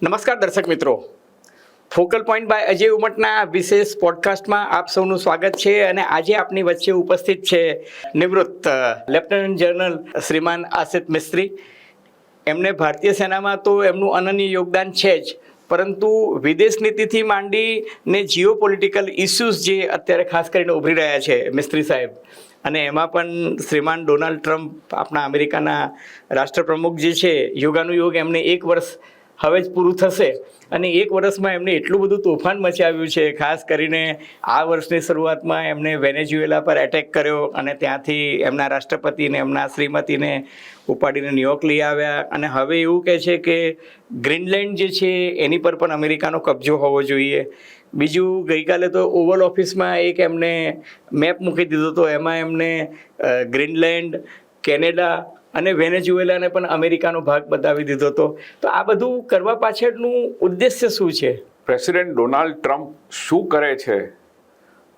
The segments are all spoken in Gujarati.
નમસ્કાર દર્શક મિત્રો, ફોકલ પોઈન્ટ બાય અજય ઉમટના વિશેષ પોડકાસ્ટમાં આપ સૌનું સ્વાગત છે. અને આજે આપની વચ્ચે ઉપસ્થિત છે નિવૃત્ત લેફ્ટનન્ટ જનરલ શ્રીમાન આસિત મિસ્ત્રી. એમને ભારતીય સેનામાં તો એમનું અનન્ય યોગદાન છે જ, પરંતુ વિદેશ નીતિથી માંડીને જીઓ પોલિટિકલ ઇસ્યુઝ જે અત્યારે ખાસ કરીને ઉભરી રહ્યા છે મિસ્ત્રી સાહેબ, અને એમાં પણ શ્રીમાન ડોનાલ્ડ ટ્રમ્પ આપણા અમેરિકાના રાષ્ટ્રપ્રમુખ જે છે, યોગાનુયોગ એમને 1 વર્ષ હવે જ પૂરું થશે અને 1 વર્ષમાં એમને એટલું બધું તોફાન મચાવ્યું છે. ખાસ કરીને આ વર્ષની શરૂઆતમાં એમણે વેનેઝુએલા પર એટેક કર્યો અને ત્યાંથી એમના રાષ્ટ્રપતિને એમના શ્રીમતીને ઉપાડીને ન્યુયોર્ક લઈ આવ્યા. અને હવે એવું કહે છે કે ગ્રીનલેન્ડ જે છે એની પર પણ અમેરિકાનો કબજો હોવો જોઈએ. બીજું, ગઈકાલે તો ઓવલ ઓફિસમાં એક એમને મેપ મૂકી દીધો હતો, એમાં એમને ગ્રીનલેન્ડ, કેનેડા અને વેનેઝુએલાને પણ અમેરિકાનો ભાગ બતાવી દીધો હતો. તો આ બધું કરવા પાછળનું ઉદ્દેશ્ય શું છે? પ્રેસિડેન્ટ ડોનાલ્ડ ટ્રમ્પ શું કરે છે,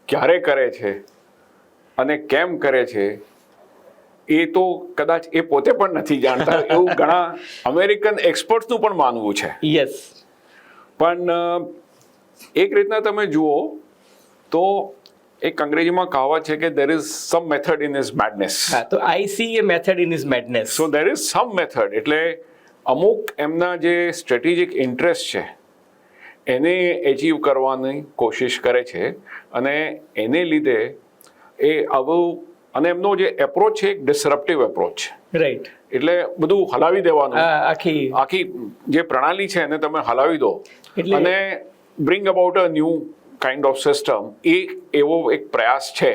ક્યારે કરે છે અને કેમ કરે છે એ તો કદાચ એ પોતે પણ નથી જાણતા, એવું ઘણા અમેરિકન એક્સપર્ટ્સનું પણ માનવું છે. યસ, પણ એક રીતના તમે જુઓ તો એક અંગ્રેજીમાં કહાવત છે કે there is some method in his madness. હા, તો I see a method in is madness. So there is some method, એટલે અમુક એમના જે સ્ટ્રેટેજિક ઇન્ટરેસ્ટ છે એને એચીવ કરવાની કોશિશ કરે છે અને એને લીધે એ આવું, અને એમનો જે એપ્રોચ છે એક ડિસરપ્ટિવ એપ્રોચ છે. રાઈટ, એટલે બધું હલાવી દેવાનું, આખી જે પ્રણાલી છે એને તમે હલાવી દો અને bring about a new kind of system, એ એવો એક પ્રયાસ છે.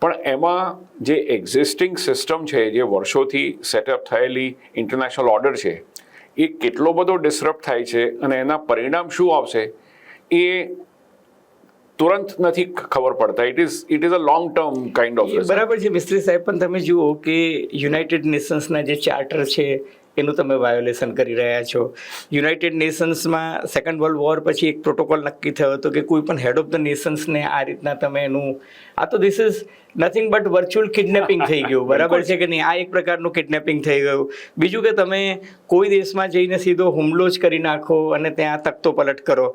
પણ એમાં જે એક્ઝિસ્ટિંગ સિસ્ટમ છે, જે વર્ષોથી સેટઅપ થયેલી ઇન્ટરનેશનલ ઓર્ડર છે, એ કેટલો બધો ડિસરપ્ટ થાય છે અને એના પરિણામ શું આવશે એ તુરંત નથી ખબર પડતા. It is a long term kind of. બરાબર છે મિસ્ત્રી સાહેબ, પણ તમે જુઓ કે યુનાઇટેડ નેશન્સના જે ચાર્ટર છે એનું તમે વાયોલેશન કરી રહ્યા છો. યુનાઇટેડ નેશન્સમાં સેકન્ડ વર્લ્ડ વોર પછી એક પ્રોટોકોલ નક્કી થયો હતો કે કોઈ પણ હેડ ઓફ ધ નેશન્સને આ રીતના તમે એનું, આ તો this is nothing but virtual kidnapping થઈ ગયું. બરાબર છે કે નહીં? આ એક પ્રકારનું કિડનેપિંગ થઈ ગયું. બીજું કે તમે કોઈ દેશમાં જઈને સીધો હુમલો જ કરી નાખો અને ત્યાં તખતો પલટ કરો.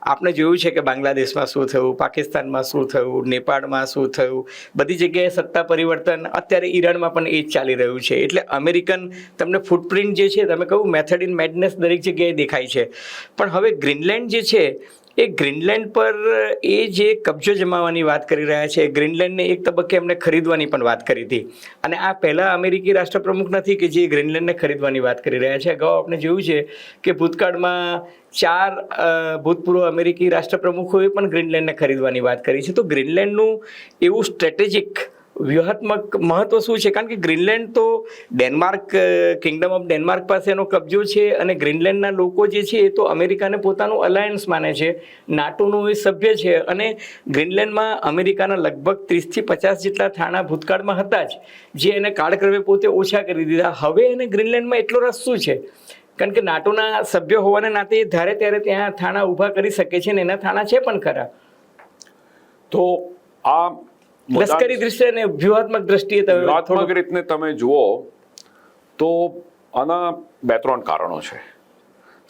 આપણે જોયું છે કે બાંગ્લાદેશમાં શું થયું, પાકિસ્તાનમાં શું થયું, નેપાળમાં શું થયું, બધી જગ્યાએ સત્તા પરિવર્તન, અત્યારે ઈરાનમાં પણ એ જ ચાલી રહ્યું છે. એટલે અમેરિકન તમને ફૂટપ્રિન્ટ જે છે, તમે કહું મેથડ ઇન મેડનેસ દરેક જગ્યાએ દેખાય છે. પણ હવે ગ્રીનલેન્ડ જે છે એ ગ્રીનલેન્ડ પર એ જે કબજો જમાવવાની વાત કરી રહ્યા છે, ગ્રીનલેન્ડને એક તબક્કે એમને ખરીદવાની પણ વાત કરી હતી. અને આ પહેલા અમેરિકી રાષ્ટ્રપ્રમુખ નથી કે જે ગ્રીનલેન્ડને ખરીદવાની વાત કરી રહ્યા છે. અગાઉ આપણે જોયું છે કે ભૂતકાળમાં 4 ભૂતપૂર્વ અમેરિકી રાષ્ટ્રપ્રમુખોએ પણ ગ્રીનલેન્ડને ખરીદવાની વાત કરી છે. તો ગ્રીનલેન્ડનું એવું સ્ટ્રેટેજિક વ્યૂહાત્મક મહત્વ શું છે? કારણ કે ગ્રીનલેન્ડ તો ડેનમાર્ક, કિંગડમ ઓફ ડેનમાર્ક પાસે એનો કબજો છે અને ગ્રીનલેન્ડના લોકો જે છે એ તો અમેરિકાને પોતાનું અલાયન્સ માને છે, નાટોનું એ સભ્ય છે. અને ગ્રીનલેન્ડમાં અમેરિકાના લગભગ 30 થી 50 જેટલા થાણા ભૂતકાળમાં હતા જ, જે એને કાળક્રમે પોતે ઓછા કરી દીધા. હવે એને ગ્રીનલેન્ડમાં એટલો રસ શું છે? કારણ કે નાટોના સભ્ય હોવાને નાતે ધારે ત્યારે ત્યાં થાણા ઊભા કરી શકે છે ને એના થાણા છે પણ ખરા. તો આ લશ્કરી દ્રષ્ટિએ અને વ્યૂહાત્મક દ્રષ્ટિએ વ્યૂહાત્મક રીતને તમે જુઓ તો આના 2-3 કારણો છે.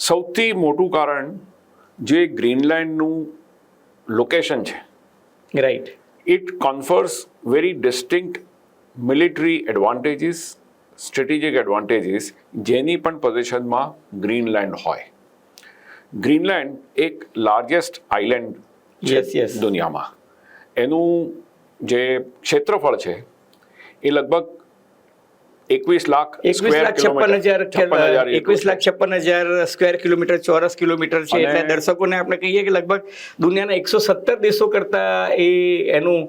સૌથી મોટું કારણ જે ગ્રીનલેન્ડનું લોકેશન છે, right, it confers very distinct military advantages, strategic advantages, જેની પણ પોઝિશનમાં ગ્રીનલેન્ડ હોય. ગ્રીનલેન્ડ એક લાર્જેસ્ટ આઇલેન્ડ છે દુનિયામાં. એનું જે ક્ષેત્રફળ છે એ લગભગ 21,56,000 સ્ક્વેર કિલોમીટર, ચોરસ કિલોમીટર છે. એટલે દર્શકોને આપણે કહીએ કે લગભગ દુનિયાના 117 દેશો કરતા એ એનું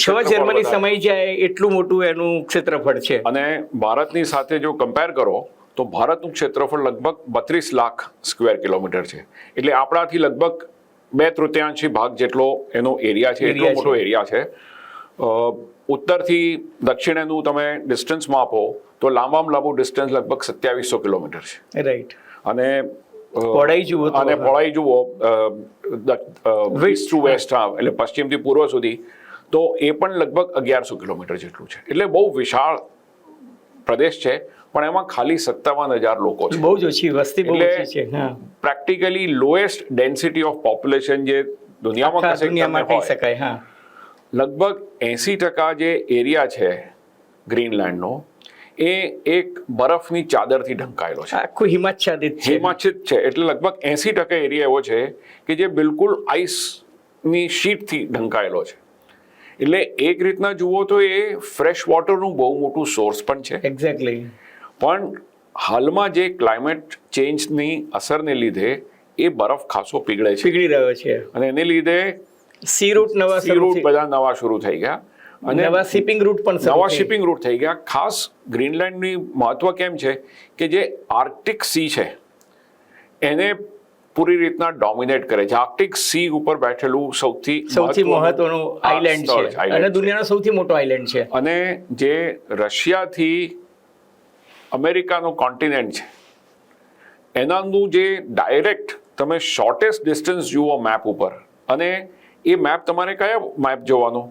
6 જર્મની સમાઈ જાય એટલું મોટું એનું ક્ષેત્રફળ છે. અને ભારતની સાથે જો કમ્પેર કરો તો ભારતનું ક્ષેત્રફળ લગભગ 32 લાખ સ્ક્વેર કિલોમીટર છે. એટલે આપણાથી લગભગ 2/3 ભાગ જેટલો એનો એરિયા છે, એટલો મોટો એરિયા છે. ઉત્તરથી દક્ષિણનું તમે ડિસ્ટન્સ માપો તો લાંબામાં લાંબુ ડિસ્ટન્સ લગભગ 2700 કિલોમીટર છે. રાઈટ. અને પહોળાઈ જુઓ વેસ્ટ ટુ વેસ્ટ, એટલે પશ્ચિમથી પૂર્વ સુધી, તો એ પણ લગભગ 1100 કિલોમીટર જેટલું છે. એટલે બહુ વિશાળ પ્રદેશ છે પણ એમાં ખાલી 57,000 લોકો છે. બહુ જ ઓછી વસ્તી, બહુ એટલે ઓછી છે. હા, practically lowest density of population જે દુનિયામાં આખા કશે દુનિયામાં તમે કહી હોય. શકાય. હા, લગભગ 80% જે એરિયા છે ગ્રીનલેન્ડનો એ એક બરફની ચાદરથી ઢંકાયેલો છે. આખું હિમાચ્છાદિત છે. હિમાચ્છિત છે. એટલે લગભગ 80% એરિયા એવો છે કે જે બિલકુલ આઈસની શીટથી ઢંકાયેલો છે. એટલે એક રીતના જુઓ તો એ ફ્રેશ વોટરનું બહુ મોટું સોર્સ પણ છે. એક્ઝેક્ટલી. પણ હાલમાં જે ક્લાઇમેટ ચેન્જની અસરને લીધે એ બરફ ખાસો પીગળે છે, પીગળી રહ્યો છે, અને એને લીધે સી રૂટ નવા સી રૂટ બધા નવા શરૂ થઈ ગયા, અને નવા શિપિંગ રૂટ પણ શરૂ નવા થઈ. શિપિંગ રૂટ થઈ ગયા. ખાસ ગ્રીનલેન્ડની મહત્વ કેમ છે કે જે આર્કટિક સી છે એને પૂરી રીતના ડોમિનેટ કરે છે. આર્કટિક સી ઉપર બેઠેલું સૌથી મહત્વનું આઇલેન્ડ છે, અને દુનિયાનો સૌથી મોટો આઇલેન્ડ છે. અને જે રશિયાથી અમેરિકાનું કોન્ટિનેન્ટ છે એનાનું જે ડાયરેક્ટ તમે શોર્ટેસ્ટ ડિસ્ટન્સ જુઓ મેપ ઉપર, અને એ મેપ તમારે કયા મેપ જોવાનો,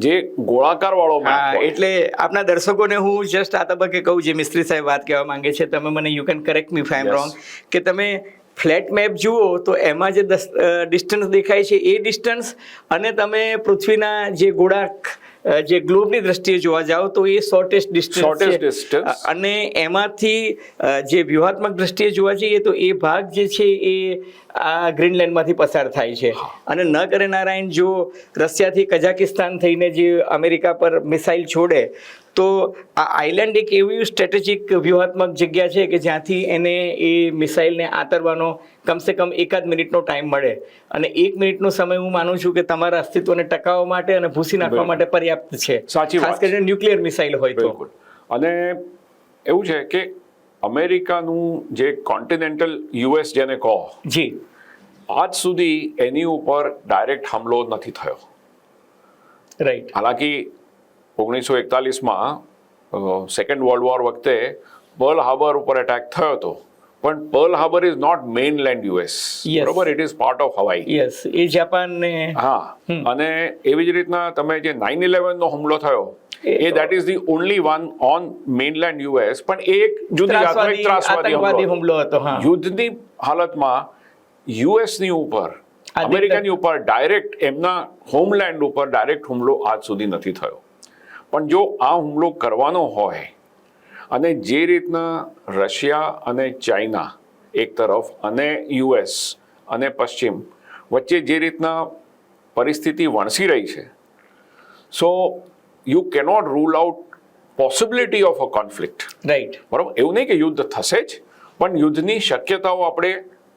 જે ગોળાકાર વાળો મેપ. એટલે આપણા દર્શકોને હું જસ્ટ આ તબક્કે કહું, જે મિસ્ત્રી સાહેબ વાત કહેવા માંગે છે, તમે મને you can correct me if I M wrong, કે તમે ફ્લેટ મેપ જુઓ તો એમાં જે ડિસ્ટન્સ દેખાય છે એ ડિસ્ટન્સ, અને તમે પૃથ્વીના જે ગોળાક જે ગ્લોબની દ્રષ્ટિએ જોવા જાઓ તો એ શોર્ટેસ્ટ ડિસ્ટન્સ છે. અને એમાંથી જે વ્યૂહાત્મક દ્રષ્ટિએ જોવા જઈએ તો એ ભાગ જે છે એ આ ગ્રીનલેન્ડમાંથી પસાર થાય છે. અને ન કરે નારાયણ, જો રશિયાથી કઝાકિસ્તાન થઈને જે અમેરિકા પર મિસાઇલ છોડે તો આ આઇલેન્ડ એક એવી સ્ટ્રેટેજિક વ્યૂહાત્મક જગ્યા છે કે જ્યાંથી એને એ મિસાઇલને આતરવાનો કમસે કમ 1 મિનિટનો ટાઈમ મળે. અને 1 મિનિટનો સમય હું માનું છું કે તમારા અસ્તિત્વને ટકાવવા માટે અને ભૂસી નાખવા માટે પર્યાપ્ત છે, ખાસ કરીને ન્યુક્લિયર મિસાઇલ હોય તો. અને એવું છે કે અમેરિકાનું જે કોન્ટિનેન્ટલ યુએસ જેને કહો, જી, આજ સુધી એની ઉપર ડાયરેક્ટ હુમલો નથી થયો. રાઈટ. હાલાકી 1941માં સેકન્ડ વર્લ્ડ વોર વખતે પર્લ હાર્બર ઉપર એટેક થયો હતો, પણ Pearl Harbour is not mainland US, બરોબર, it is part of Hawaii. Yes, એ જાપાનને. હા, અને એવી જ રીતના તમે જે 9/11 નો હુમલો થયો એ that is the only one on mainland US, પણ એ એક જુદી જાતનો એક ત્રાસવાદી હુમલો હતો. યુદ્ધની હાલતમાં યુએસની ઉપર, અમેરિકાની ઉપર ડાયરેક્ટ એમના હોમલેન્ડ ઉપર ડાયરેક્ટ હુમલો આજ સુધી નથી થયો. પણ જો આ હુમલો કરવાનો હોય, અને જે રીતના રશિયા અને ચાઇના એક તરફ અને યુએસ અને પશ્ચિમ વચ્ચે જે રીતના પરિસ્થિતિ વણસી રહી છે, so you cannot rule out possibility of a conflict. Right. બરાબર, એવું નહીં કે યુદ્ધ થશે જ, પણ યુદ્ધની શક્યતાઓ આપણે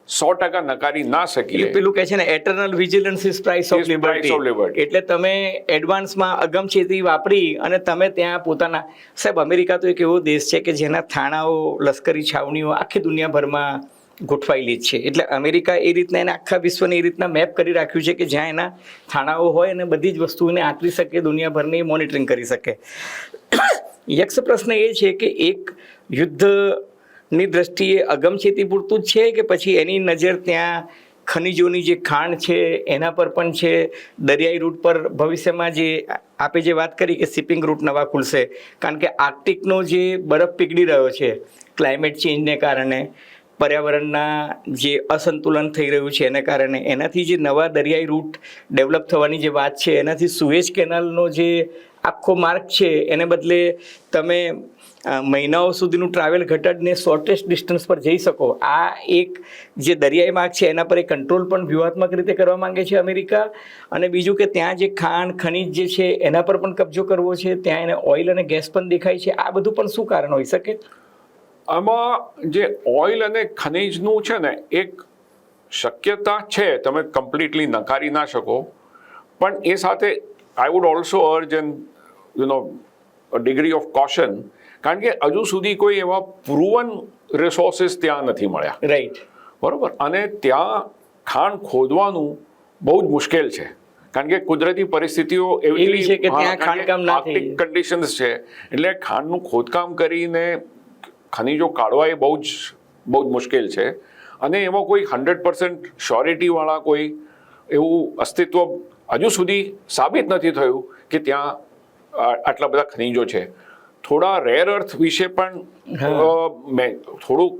100% નકારી ના શકીએ. પેલું કહે છે ને, eternal vigilance is price of liberty. એટલે તમે એડવાન્સમાં અગમચેતી વાપરી અને તમે ત્યાં પોતાના, સાહેબ અમેરિકા તો એક એવો દેશ છે કે જેના થાણાઓ, લશ્કરી છાવણીઓ આખી દુનિયાભરમાં ગોઠવાયેલી જ છે. એટલે અમેરિકા એ રીતના એને આખા વિશ્વને એ રીતના મેપ કરી રાખ્યું છે કે જ્યાં એના થાણાઓ હોય અને બધી જ વસ્તુઓને આંતરી શકે, દુનિયાભરની મોનિટરિંગ કરી શકે. યક્ષ પ્રશ્ન એ છે કે એક યુદ્ધની દ્રષ્ટિએ અગમચેતી પૂરતું જ છે કે પછી એની નજર ત્યાં ખનિજોની જે ખાણ છે એના પર પણ છે, દરિયાઈ રૂટ પર ભવિષ્યમાં જે આપે જે વાત કરી કે શિપિંગ રૂટ નવા ખુલશે, કારણ કે આર્કટિકનો જે બરફ પીગળી રહ્યો છે ક્લાઇમેટ ચેન્જને કારણે, પર્યાવરણના જે અસંતુલન થઈ રહ્યું છે એને કારણે, એનાથી જે નવા દરિયાઈ રૂટ ડેવલપ થવાની જે વાત છે, એનાથી સુએઝ કેનાલનો જે આખો માર્ગ છે એને બદલે તમે મહિનાઓ સુધીનું ટ્રાવેલ ઘટાડીને શોર્ટેસ્ટ ડિસ્ટન્સ પર જઈ શકો. આ એક જે દરિયાઈ માર્ગ છે એના પર એક કંટ્રોલ પણ વ્યૂહાત્મક રીતે કરવા માંગે છે અમેરિકા. અને બીજું કે ત્યાં જે ખાણ ખનીજ જે છે એના પર પણ કબજો કરવો છે, ત્યાં એને ઓઇલ અને ગેસ પણ દેખાય છે. આ બધું પણ શું કારણ હોઈ શકે? આમાં જે ઓઇલ અને ખનીજનું છે ને, એક શક્યતા છે, તમે કમ્પ્લીટલી નકારી ના શકો, પણ એ સાથે I would also urge an degree of caution, કારણ કે હજુ સુધી કોઈ એવા પ્રૂવન રિસોર્સિસ ત્યાં નથી મળ્યા. રાઈટ. બરોબર. અને ત્યાં ખાણ ખોદવાનું બહુ જ મુશ્કેલ છે, કારણ કે કુદરતી પરિસ્થિતિઓ એવી છે કે ત્યાં ખાણકામ ના થઈ, આર્કટિક કન્ડિશન્સ છે, એટલે ખાણનું ખોદકામ કરીને ખનીજો કાઢવા એ બહુ જ મુશ્કેલ છે. અને એમાં કોઈ 100% શ્યોરિટીવાળા કોઈ એવું અસ્તિત્વ હજુ સુધી સાબિત નથી થયું કે ત્યાં આટલા બધા ખનીજો છે. થોડા રેર અર્થ વિશે પણ થોડુંક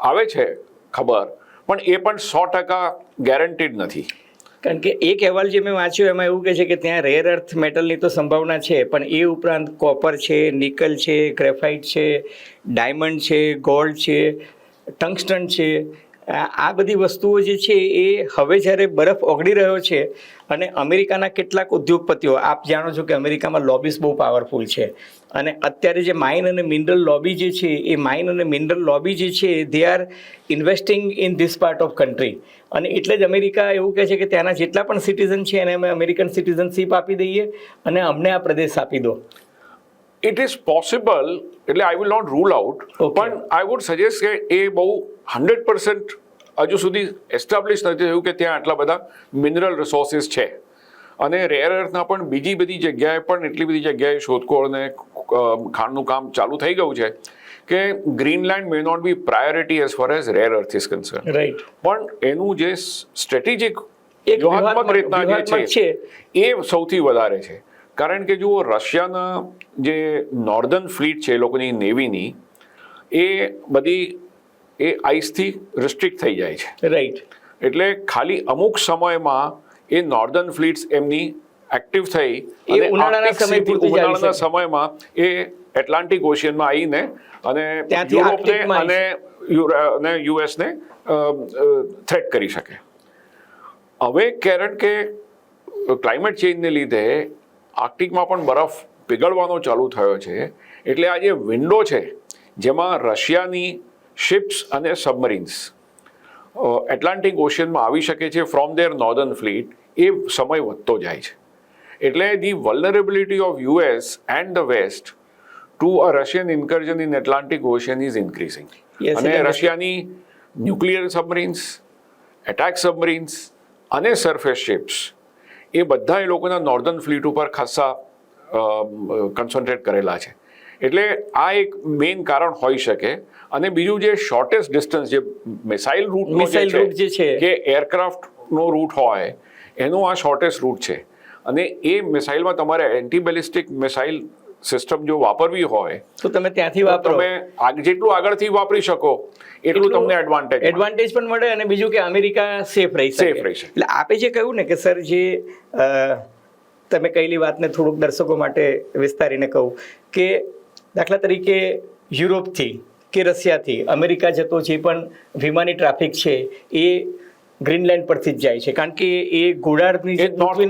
આવે છે ખબર, પણ એ પણ 100% ગેરંટીડ નથી. કારણ કે એક અહેવાલ જે મેં વાંચ્યો એમાં એવું કહે છે કે ત્યાં રેર અર્થ મેટલની તો સંભાવના છે, પણ એ ઉપરાંત કોપર છે, નિકલ છે, ગ્રેફાઇટ છે, ડાયમંડ છે, ગોલ્ડ છે, ટંગસ્ટન છે, આ બધી વસ્તુઓ જે છે એ હવે જ્યારે બરફ ઓગળી રહ્યો છે અને અમેરિકાના કેટલાક ઉદ્યોગપતિઓ, આપ જાણો છો કે અમેરિકામાં લોબીસ બહુ પાવરફુલ છે, અને અત્યારે જે માઇન અને મિનરલ લોબી જે છે એ માઇન અને મિનરલ લોબી જે છે they are investing in this part of country, અને એટલે જ અમેરિકા એવું કહે છે કે ત્યાંના જેટલા પણ સિટીઝન છે એને અમે અમેરિકન સિટીઝનશીપ આપી દઈએ અને અમને આ પ્રદેશ આપી દો. ઇટ ઇઝ પોસિબલ, એટલે I will not rule out, પણ આઈ વુડ સજેસ્ટ કે એ બહુ 100% હજુ સુધી એસ્ટાબ્લિશ નથી થયું કે ત્યાં આટલા બધા મિનરલ રિસોર્સિસ છે. અને રેર અર્થના પણ બીજી બધી જગ્યાએ પણ એટલી બધી જગ્યાએ શોધખોળ અને ખાણનું કામ ચાલુ થઈ ગયું છે કે Greenland may not be priority as far as rare earth is concern, right, પણ એનું જે સ્ટ્રેટેજિક વ્યૂહાત્મક રીતના જે છે એ સૌથી વધારે છે. કારણ કે જુઓ, રશિયાના જે નોર્ધન ફ્લીટ છે એ લોકોની નેવીની, એ બધી એ આઈસથી રિસ્ટ્રિક્ટ થઈ જાય છે, રાઈટ, એટલે ખાલી અમુક સમયમાં એ નોર્ધન ફ્લીટ્સ એમની એક્ટિવ થઈ અને ઉનાળાના સમયમાં એ એટલાન્ટિક ઓશિયનમાં આવીને અને યુરોપને અને યુએસને થ્રેટ કરી શકે. હવે કારણ કે ક્લાઇમેટ ચેન્જને લીધે આર્કટિકમાં પણ બરફ પીગળવાનો ચાલુ થયો છે, એટલે આ જે વિન્ડો છે જેમાં રશિયાની શિપ્સ અને સબમરીન્સ એટલાન્ટિક ઓશિયનમાં આવી શકે છે ફ્રોમ ધેર નોર્ધન ફ્લીટ, એ સમય વધતો જાય છે. એટલે the vulnerability of US and the west to a Russian incursion in Atlantic Ocean is increasing. અને રશિયાની ન્યુક્લિયર સબમરીન્સ, એટેક સબમરીન્સ અને સરફેસ શિપ્સ એ બધા એ લોકોના નોર્ધન ફ્લીટ ઉપર ખાસા કન્સન્ટ્રેટ કરેલા છે. એટલે આ એક મેઇન કારણ હોઈ શકે. અને બીજું જે શોર્ટેસ્ટ ડિસ્ટન્સ, જે મિસાઇલ રૂટ જે છે કે એરક્રાફ્ટનો રૂટ હોય એનો આ શોર્ટેસ્ટ રૂટ છે, અને એ મિસાઇલમાં તમારે એન્ટી બેલિસ્ટિક મિસાઇલ સિસ્ટમ જો વાપરવી હોય તો તમે ત્યાંથી વાપરો, તમે જેટલું આગળથી વાપરી શકો એટલું તમને એડવાન્ટેજ પણ મળે, અને બીજું કે અમેરિકા સેફ રહી શકે. એટલે આપે જે કહ્યું ને કે સર, જે તમે કહેલી વાતને થોડુંક દર્શકો માટે વિસ્તારીને કહું કે દાખલા તરીકે યુરોપથી કે રશિયાથી અમેરિકા જતો જે પણ વિમાની ટ્રાફિક છે એ ગ્રીનલેન્ડ પરથી જ જાય છે, કારણ કે એ ગોળાર્ધની જે નોર્થ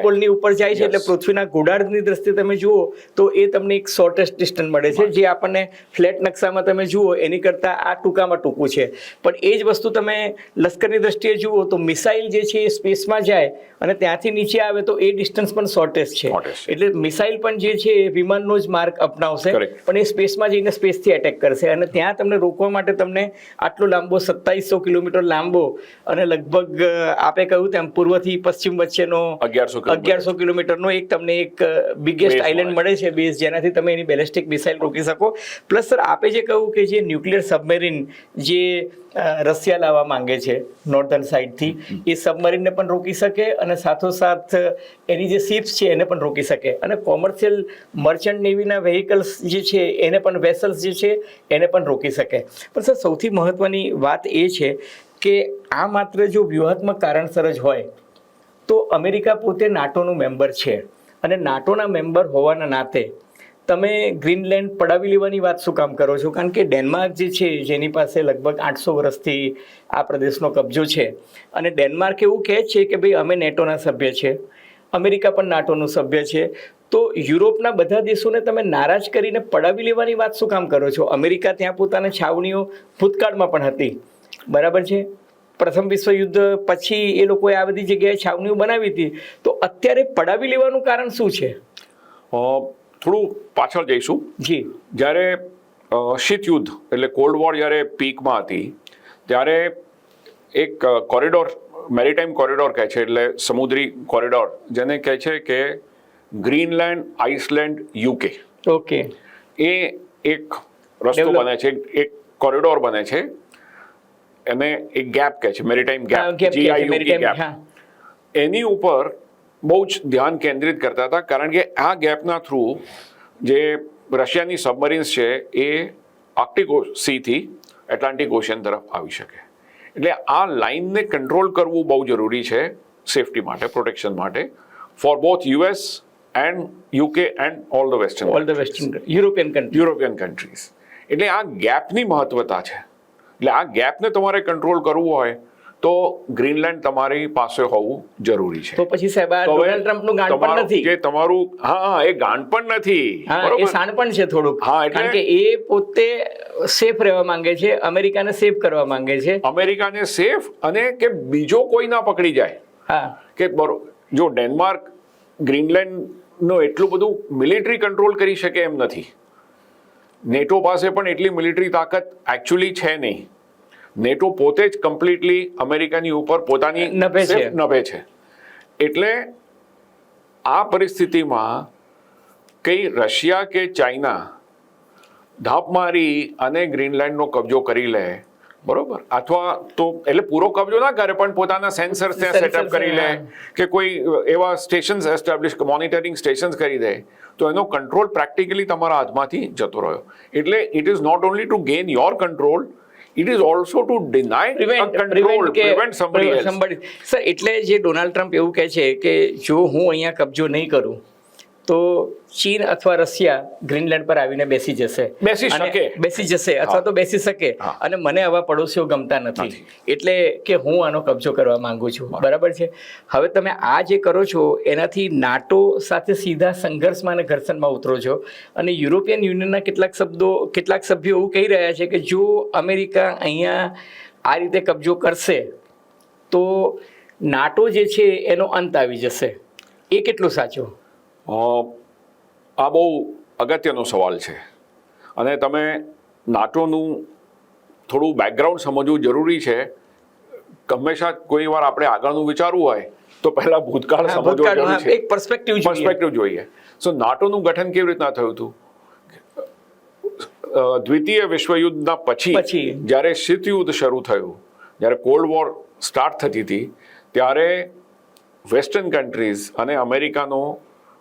પોલની ઉપર જાય છે, એટલે પૃથ્વીના ગોળાર્ધની દ્રષ્ટિએ તમે જુઓ તો એ તમને એક શોર્ટેસ્ટ ડિસ્ટન્સ મળે છે, જે આપણને ફ્લેટ નકશામાં તમે જુઓ એની કરતાં આ ટૂંકામાં ટૂંકું છે. પણ એ જ વસ્તુ તમે લશ્કરની દ્રષ્ટિએ જુઓ તો મિસાઇલ જે છે એ સ્પેસમાં જાય અને ત્યાંથી નીચે આવે તો એ ડિસ્ટન્સ પણ શોર્ટેસ્ટ છે. એટલે મિસાઇલ પણ જે છે એ વિમાનનો જ માર્ગ અપનાવશે, પણ એ સ્પેસમાં જઈને સ્પેસથી એટેક કરશે, અને ત્યાં તમને રોકવા માટે તમને આટલો લાંબો 2700 કિલોમીટર લાંબો અને લગભગ આપે કહ્યું તેમ પૂર્વથી પશ્ચિમ વચ્ચેનો 1100 કિલોમીટરનો એક તમને એક બિગેસ્ટ આઇલેન્ડ મળે છે બેઝ, જેનાથી તમે એની બેલેસ્ટિક મિસાઇલ રોકી શકો. પ્લસ સર આપે જે કહ્યું કે જે ન્યુક્લિયર સબમેરીન જે રશિયા લાવવા માંગે છે નોર્ધન સાઇડથી, એ સબમરીનને પણ રોકી શકે અને સાથોસાથ એની જે શિપ્સ છે એને પણ રોકી શકે, અને કોમર્શિયલ મર્ચન્ટ નેવીના વેહિકલ્સ જે છે એને પણ, વેસલ્સ જે છે એને પણ રોકી શકે. પણ સર સૌથી મહત્વની વાત એ છે કે આ માત્ર જો વ્યૂહાત્મક કારણસર જ હોય તો અમેરિકા પોતે નાટોનું મેમ્બર છે, અને નાટોના મેમ્બર હોવાના નાતે તમે ગ્રીનલેન્ડ પડાવી લેવાની વાત શું કામ કરો છો? કારણ કે ડેનમાર્ક જે છે જેની પાસે લગભગ 800 વર્ષથી આ પ્રદેશનો કબજો છે, અને ડેનમાર્ક એવું કહે છે કે ભાઈ અમે નેટોના સભ્ય છે, અમેરિકા પણ નાટોનું સભ્ય છે, તો યુરોપના બધા દેશોને તમે નારાજ કરીને પડાવી લેવાની વાત શું કામ કરો છો? અમેરિકા ત્યાં પોતાની છાવણીઓ ભૂતકાળમાં પણ હતી, બરાબર છે, પ્રથમ વિશ્વયુદ્ધ પછી એ લોકોએ આ બધી જગ્યાએ છાવણીઓ બનાવી હતી, તો અત્યારે પડાવી લેવાનું કારણ શું છે? થોડું પાછળ જઈશું. જી, જ્યારે શીત યુદ્ધ એટલે કોલ્ડ વોર જ્યારે પીકમાં હતી ત્યારે એક કોરિડોર, મેરીટાઈમ કોરિડોર કહે છે, એટલે સમુદ્રી કોરિડોર, જેને કહે છે કે ગ્રીનલેન્ડ, આઇસલેન્ડ, યુકે, ઓકે, એ એક રસ્તો બને છે, એક કોરિડોર બને છે, એને એક ગેપ કહે છે, મેરીટાઈમ ગેપ, GIUK ગેપ. એની ઉપર બહુ જ ધ્યાન કેન્દ્રિત કરતા હતા, કારણ કે આ ગેપના થ્રુ જે રશિયાની સબમરીન્સ છે એ આર્કટિક સીથી એટલાન્ટિક ઓશિયન તરફ આવી શકે. એટલે આ લાઇનને કંટ્રોલ કરવું બહુ જરૂરી છે સેફટી માટે, પ્રોટેક્શન માટે, for both US and UK and all the western European countries. એટલે આ ગેપની મહત્વતા છે. એટલે આ ગેપને તમારે કંટ્રોલ કરવું હોય તો ગ્રીનલેન્ડ તમારી પાસે હોવું જરૂરી છે. તો પછી સાહેબ આ ડોનાલ્ડ ટ્રમ્પનું ગાંડ પણ નથી જે તમારું, હા, એ ગાંડ પણ નથી, એ શાણ પણ છે થોડુંક. હા, એટલે કારણ કે એ પોતે સેફ રહેવા માંગે છે, અમેરિકાને સેફ કરવા માંગે છે. અમેરિકાને સેફ, અને કે બીજો કોઈ ના પકડી જાય. હા, કે જો ડેનમાર્ક ગ્રીનલેન્ડનો એટલું બધું મિલિટરી કંટ્રોલ કરી શકે એમ નથી. નેટો પાસે પણ એટલી મિલિટરી તાકાત એકચ્યુઅલી છે નહીં. નેટો પોતે જ કમ્પ્લીટલી અમેરિકાની ઉપર પોતાની નભે છે. એટલે આ પરિસ્થિતિમાં કઈ રશિયા કે ચાઇના ધાપ મારી અને ગ્રીનલેન્ડનો કબજો કરી લે, બરોબર, અથવા તો એટલે પૂરો કબજો ના કરે પણ પોતાના સેન્સર્સ ત્યાં સેટઅપ કરી લે કે કોઈ એવા સ્ટેશન્સ એસ્ટાબ્લિશ, મોનિટરિંગ સ્ટેશન્સ કરી દે, તો એનો કંટ્રોલ પ્રેક્ટિકલી તમારા હાથમાંથી જતો રહ્યો. એટલે it is not only to gain your control, it is also to deny prevent somebody else. Sir, એટલે જે ડોનાલ્ડ ટ્રમ્પ એવું કહે છે કે જો હું અહીંયા કબજો નહીં કરું તો ચીન અથવા રશિયા ગ્રીનલેન્ડ પર આવીને બેસી જશે અથવા તો બેસી શકે, અને મને આવા પડોશીઓ ગમતા નથી, એટલે કે હું આનો કબજો કરવા માંગુ છું. બરાબર છે. હવે તમે આ જે કરો છો એનાથી નાટો સાથે સીધા સંઘર્ષમાં અને ઘર્ષણમાં ઉતરો છો, અને યુરોપિયન યુનિયનના કેટલાક સભ્યો એવું કહી રહ્યા છે કે જો અમેરિકા અહીંયા આ રીતે કબજો કરશે તો નાટો જે છે એનો અંત આવી જશે. એ કેટલું સાચું? આ બહુ અગત્યનો સવાલ છે, અને તમે નાટોનું થોડું બેકગ્રાઉન્ડ સમજવું જરૂરી છે. હંમેશા કોઈ વાર આપણે આગળનું વિચારવું હોય તો પહેલા ભૂતકાળ સમજવું જરૂરી છે, એક પર્સપેક્ટિવ જોઈએ. સો નાટોનું ગઠન કેવી રીતના થયું હતું? દ્વિતીય વિશ્વયુદ્ધના પછી જ્યારે શીત યુદ્ધ શરૂ થયું, જ્યારે કોલ્ડ વોર સ્ટાર્ટ થતી હતી, ત્યારે વેસ્ટર્ન કન્ટ્રીઝ અને અમેરિકાનો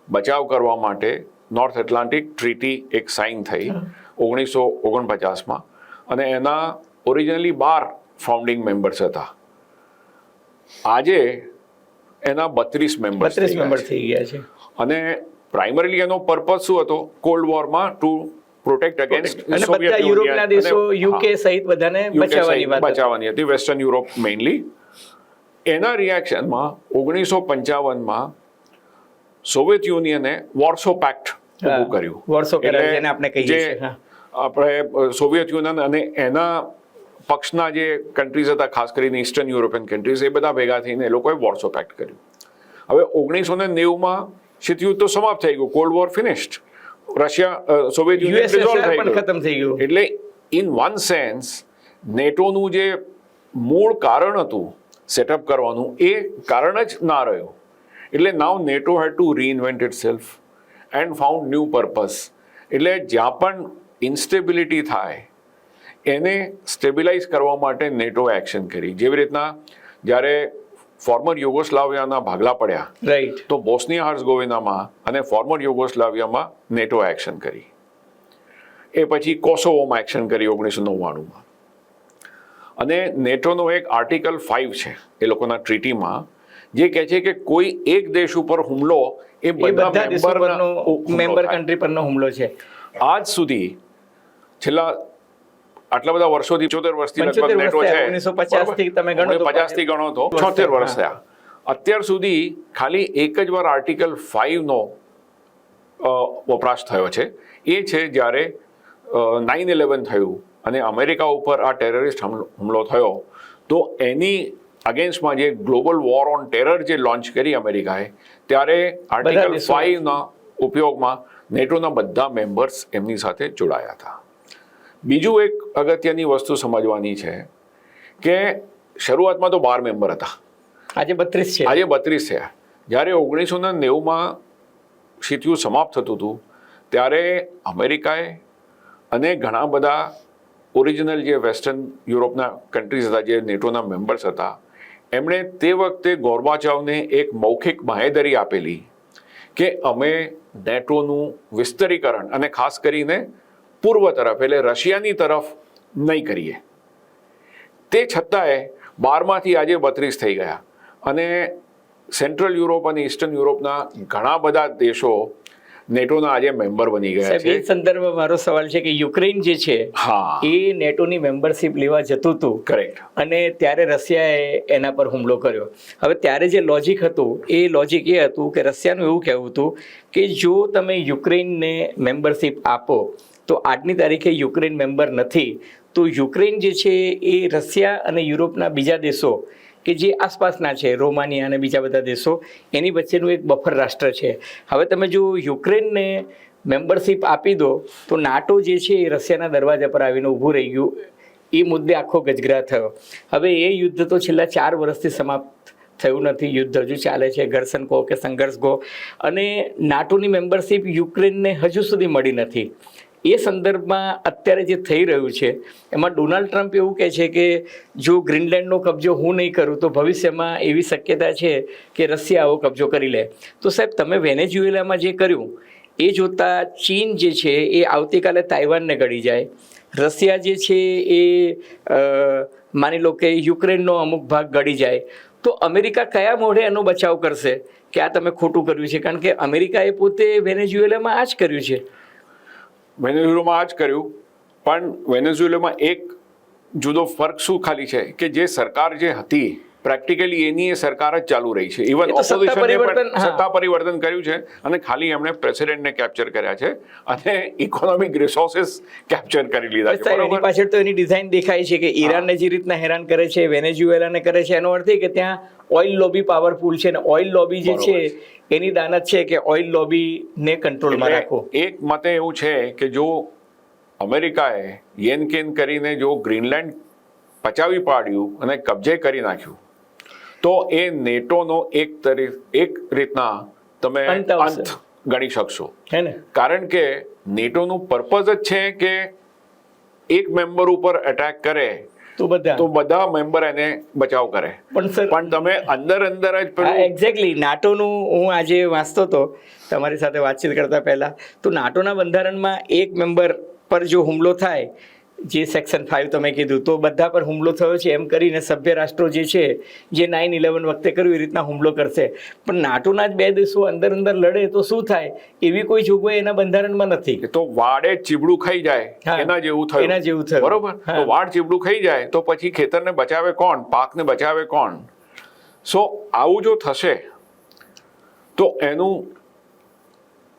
બચાવ કરવા માટે નોર્થ એટલાન્ટિક ટ્રીટી એક સાઇન થઈ 1949માં, અને એના ઓરિજિનલી 12 ફાઉન્ડિંગ મેમ્બર્સ હતા. આજે એના 32 મેમ્બર્સ થઈ ગયા છે. અને પ્રાઇમરીલી એનો પર્પઝ શું હતો? કોલ્ડ વોરમાં ટુ પ્રોટેક્ટ અગેન્સ્ટ બધા યુરોપના દેશો, યુકે સહિત બધાને બચાવવાની હતી, વેસ્ટર્ન યુરોપ મેઇનલી. એના રિએક્શનમાં 1955માં સોવિયત યુનિયને વોર્સો પેક્ટ ઊભું કર્યું. વોર્સો કરાર જેને આપણે કહીએ છીએ. આપણે સોવિયત યુનિયન અને એના પક્ષના જે કન્ટ્રીઝ હતા, ખાસ કરીને ઈસ્ટર્ન યુરોપિયન કન્ટ્રીઝ, એ બધા ભેગા થઈને એ લોકોએ વોર્સો પેક્ટ કર્યું. હવે 1990માં શીત યુદ્ધ તો સમાપ્ત થઈ ગયું, cold war finished, Russia Soviet Union dissolve થઈ ગયું. એટલે ઇન વન સેન્સ નેટોનું જે મૂળ કારણ હતું સેટઅપ કરવાનું, એ કારણ જ ના રહ્યું. એટલે now NATO had to reinvent itself and found new purpose. એટલે જ્યાં પણ ઇન્સ્ટેબિલિટી થાય એને સ્ટેબિલાઇઝ કરવા માટે નેટો એક્શન કરી. જેવી રીતના જ્યારે ફોર્મર યુગોસ્લાવિયાના ભાગલા પડ્યા, રાઈટ, તો બોસ્નિયા હર્ઝગોવિનામાં અને ફોર્મર યુગોસ્લાવિયામાં નેટો એક્શન કરી. એ પછી કોસોવોમાં એક્શન કરી 1999માં. અને નેટોનો એક આર્ટિકલ 5 છે એ લોકોના ટ્રીટીમાં, જે કહે છે કે કોઈ એક દેશ ઉપર હુમલો એ બધા મેમ્બર કન્ટ્રી પરનો હુમલો છે. આજ સુધી છેલ્લા આટલા બધા વર્ષોથી 74 વર્ષથી લગભગ નેટો છે, 1950 થી તમે ગણો તો 50 થી ગણો તો 76 વર્ષ થયા. અત્યાર સુધી ખાલી એક જ વાર આર્ટિકલ 5 નો વપરાશ થયો છે. એ છે જ્યારે 9/11 થયું અને અમેરિકા ઉપર આ ટેરરિસ્ટ હુમલો થયો, તો એની અગેન્સ્ટમાં જે ગ્લોબલ વોર ઓન ટેરર જે લોન્ચ કરી અમેરિકાએ, ત્યારે આર્ટિકલ 5ના ઉપયોગમાં નેટોના બધા મેમ્બર્સ એમની સાથે જોડાયા હતા. બીજું એક અગત્યની વસ્તુ સમજવાની છે કે શરૂઆતમાં તો 12 મેમ્બર હતા, આજે 32 છે. આજે 32 છે. જ્યારે 1990માં શીત યુદ્ધ સમાપ્ત થતું હતું, ત્યારે અમેરિકાએ અને ઘણા બધા ઓરિજિનલ જે વેસ્ટર્ન યુરોપના કન્ટ્રીઝ હતા, જે નેટોના મેમ્બર્સ હતા, એમણે તે વખતે ગોર્બાચોવને એક મૌખિક બાંહેધરી આપેલી કે અમે નેટોનું વિસ્તરીકરણ અને ખાસ કરીને પૂર્વ તરફ એટલે રશિયાની તરફ નહીં કરીએ. તે છતાંય 12માંથી આજે 32 થઈ ગયા અને સેન્ટ્રલ યુરોપ અને ઈસ્ટર્ન યુરોપના ઘણા બધા દેશો નેટોના આજે મેમ્બર બની ગયા છે. એ સંદર્ભમાં મારો સવાલ છે કે યુક્રેન જે છે એ નેટોની મેમ્બરશિપ લેવા જતું હતું. કરેક્ટ. અને ત્યારે રશિયાએ એના પર હુમલો કર્યો. હવે ત્યારે જે લોજિક હતું એ લોજિક એ હતું કે રશિયાનું એવું કહેવું હતું કે જો તમે યુક્રેનને મેમ્બરશિપ આપો તો આજની તારીખે યુક્રેન મેમ્બર નથી, તો યુક્રેન જે છે એ રશિયા અને યુરોપના બીજા દેશો કે જે આસપાસના છે, રોમાનિયા અને બીજા બધા દેશો, એની વચ્ચેનું એક બફર રાષ્ટ્ર છે. હવે તમે જો યુક્રેનને મેમ્બરશિપ આપી દો તો નાટો જે છે એ રશિયાના દરવાજા પર આવીને ઊભું રહી ગયું. એ મુદ્દે આખો ગજગરા થયો. હવે એ યુદ્ધ તો છેલ્લા 4 વર્ષથી સમાપ્ત થયું નથી. યુદ્ધ હજુ ચાલે છે, ઘર્ષણ કહો કે સંઘર્ષ કહો, અને નાટોની મેમ્બરશિપ યુક્રેનને હજુ સુધી મળી નથી. એ સંદર્ભમાં અત્યારે જે થઈ રહ્યું છે એમાં ડોનાલ્ડ ટ્રમ્પ એવું કહે છે કે જો ગ્રીનલેન્ડનો કબજો હું નહીં કરું તો ભવિષ્યમાં એવી શક્યતા છે કે રશિયા આવો કબજો કરી લે. તો સાહેબ, તમે વેનેઝુએલામાં જે કર્યું એ જોતા ચીન જે છે એ આવતીકાલે તાઇવાનને ગળી જાય, રશિયા જે છે એ માની લો કે યુક્રેનનો અમુક ભાગ ગળી જાય, તો અમેરિકા કયા મોઢે એનો બચાવ કરશે કે આ તમે ખોટું કર્યું છે? કારણ કે અમેરિકાએ પોતે વેનેઝુએલામાં આ જ કર્યું છે. વેનેઝુએલામાં આ જ કર્યું, પણ વેનેઝુએલામાં એક જુદો ફરક શું ખાલી છે કે જે સરકાર જે હતી પ્રેક્ટિકલી એની એ સરકાર જ ચાલુ રહી છે. ઇવન ઓપોઝિશને પણ સત્તા પરિવર્તન કર્યું છે અને ખાલી એમણે પ્રેસિડેન્ટને કેપ્ચર કર્યા છે અને ઇકોનોમિક રિસોર્સિસ કેપ્ચર કરી લીધા છે. એની પાછળ તો એની ડિઝાઇન દેખાય છે કે ઈરાનને જે રીતના હેરાન કરે છે, વેનેઝુએલાને કરે છે. એનો અર્થ એ કે ત્યાં ઓઇલ લોબી પાવરફુલ છે અને ઓઇલ લોબી જે છે એની દાનત છે કે ઓઇલ લોબીને કંટ્રોલમાં રાખો. એક મતે એવું છે કે જો અમેરિકાએ યેનકેન કરીને જો ગ્રીનલેન્ડ પચાવી પાડ્યું અને કબજે કરી નાખ્યું તો એ નેટોનો એક રીતના તમે અંત ગણી શકશો. હે ને? કારણ કે નેટોનું પર્પઝ જ છે કે એક મેમ્બર ઉપર અટેક કરે તો બધા મેમ્બર એને બચાવ કરે. પણ તમે અંદર જ એક્ઝેક્ટલી નાટોનું હું આજે વાંચતો હતો તમારી સાથે વાતચીત કરતા પહેલા, તો નાટોના બંધારણમાં એક મેમ્બર પર જો હુમલો થાય, જે સેક્શન 5 તમે કીધું, તો બધા પર હુમલો થયો છે એમ કરીને સભ્ય રાષ્ટ્રો જે છે જે 9/11 વખતે કર્યું એ રીતના હુમલો કરશે. પણ નાટોના જ 2 દેશો અંદર લડે તો શું થાય એવી કોઈ જોગવાઈ એના બંધારણમાં નથી. તો વાડે ચીબડું ખાઈ જાય એના જેવું થયું. બરોબર? તો વાડ ચીબડું ખાઈ જાય તો પછી ખેતરને બચાવે કોણ, પાકને બચાવે કોણ? સો આવું જો થશે તો એનું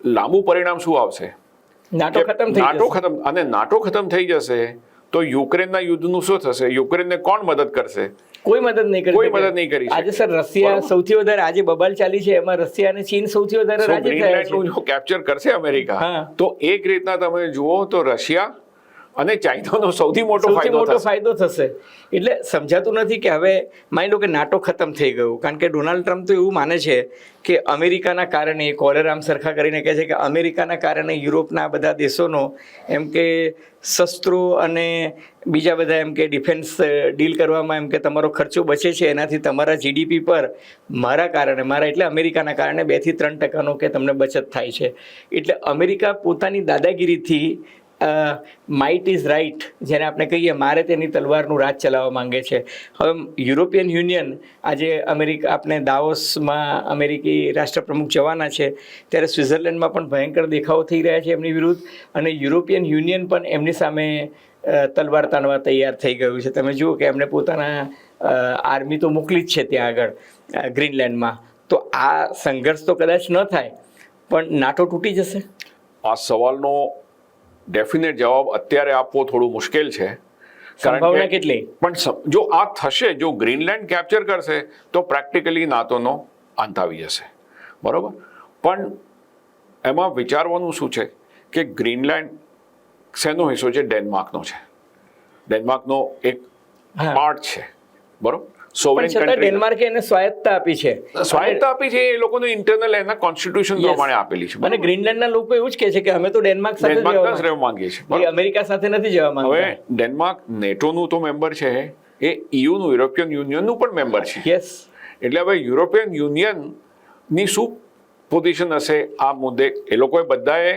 લાંબુ પરિણામ શું આવશે? નાટો ખતમ થઈ જશે તો યુક્રેનના યુદ્ધનું શું થશે? યુક્રેનને કોણ મદદ કરશે? કોઈ મદદ નહીં કરી. આજે સર રશિયા સૌથી વધારે આજે બબાલ ચાલી છે, એમાં રશિયા અને ચીન સૌથી વધારે રાજી થયા છે. જો કેપ્ચર કરશે અમેરિકા તો એક રીતના તમે જુઓ તો રશિયા અને ચાઇનાનો સૌથી મોટો ફાયદો થશે. એટલે સમજાતું નથી કે હવે માની લો કે નાટો ખતમ થઈ ગયું, કારણ કે ડોનાલ્ડ ટ્રમ્પ તો એવું માને છે કે અમેરિકાના કારણે, કોલેરામ સરખા કરીને કહે છે કે અમેરિકાના કારણે યુરોપના બધા દેશોનો એમ કે શસ્ત્રો અને બીજા બધા એમ કે ડિફેન્સ ડીલ કરવામાં એમ કે તમારો ખર્ચો બચે છે, એનાથી તમારા જીડીપી પર મારા એટલે અમેરિકાના કારણે 2 થી 3% કે તમને બચત થાય છે. એટલે અમેરિકા પોતાની દાદાગીરીથી માઇટ ઇઝ રાઇટ, જેને આપણે કહીએ મારે તેની તલવારનું રાજ ચલાવવા માંગે છે. હવે યુરોપિયન યુનિયન આજે આપણે દાવોસમાં અમેરિકી રાષ્ટ્રપ્રમુખ જવાના છે, ત્યારે સ્વિટ્ઝરલેન્ડમાં પણ ભયંકર દેખાવો થઈ રહ્યા છે એમની વિરુદ્ધ, અને યુરોપિયન યુનિયન પણ એમની સામે તલવાર તાણવા તૈયાર થઈ ગયું છે. તમે જુઓ કે એમણે પોતાના આર્મી તો મોકલી જ છે ત્યાં આગળ ગ્રીનલેન્ડમાં. તો આ સંઘર્ષ તો કદાચ ન થાય પણ નાટો તૂટી જશે. આ સવાલનો ડેફિનેટ જવાબ અત્યારે આપવો થોડું મુશ્કેલ છે. સંભાવના કેટલી? પણ જો આ થશે, જો ગ્રીનલેન્ડ કેપ્ચર કરશે તો પ્રેક્ટિકલી નાટોનો અંત આવી જશે. બરોબર? પણ એમાં વિચારવાનું શું છે કે ગ્રીનલેન્ડ શેનો હિસ્સો છે? ડેનમાર્કનો છે. ડેનમાર્કનો એક પાર્ટ છે. બરોબર? ડેનમાર્કે એને સ્વાયત્તા આપી છે. એ લોકોનું ઇન્ટરનલ એના કોન્સ્ટિટ્યુશન પ્રમાણે આપેલી છે. અને ગ્રીનલેન્ડના લોકો એવું જ કહે છે કે અમે તો ડેનમાર્ક સાથે રહેવા માંગીએ છીએ, અમેરિકા સાથે નથી જવા માંગતા. હવે ડેનમાર્ક નેટોનું તો મેમ્બર છે, એ ઈયુનું યુરોપિયન યુનિયનનું પણ મેમ્બર છે. યસ. એટલે હવે યુરોપિયન યુનિયનની શું પોઝિશન હશે આ મુદ્દે? એ લોકોએ બધાએ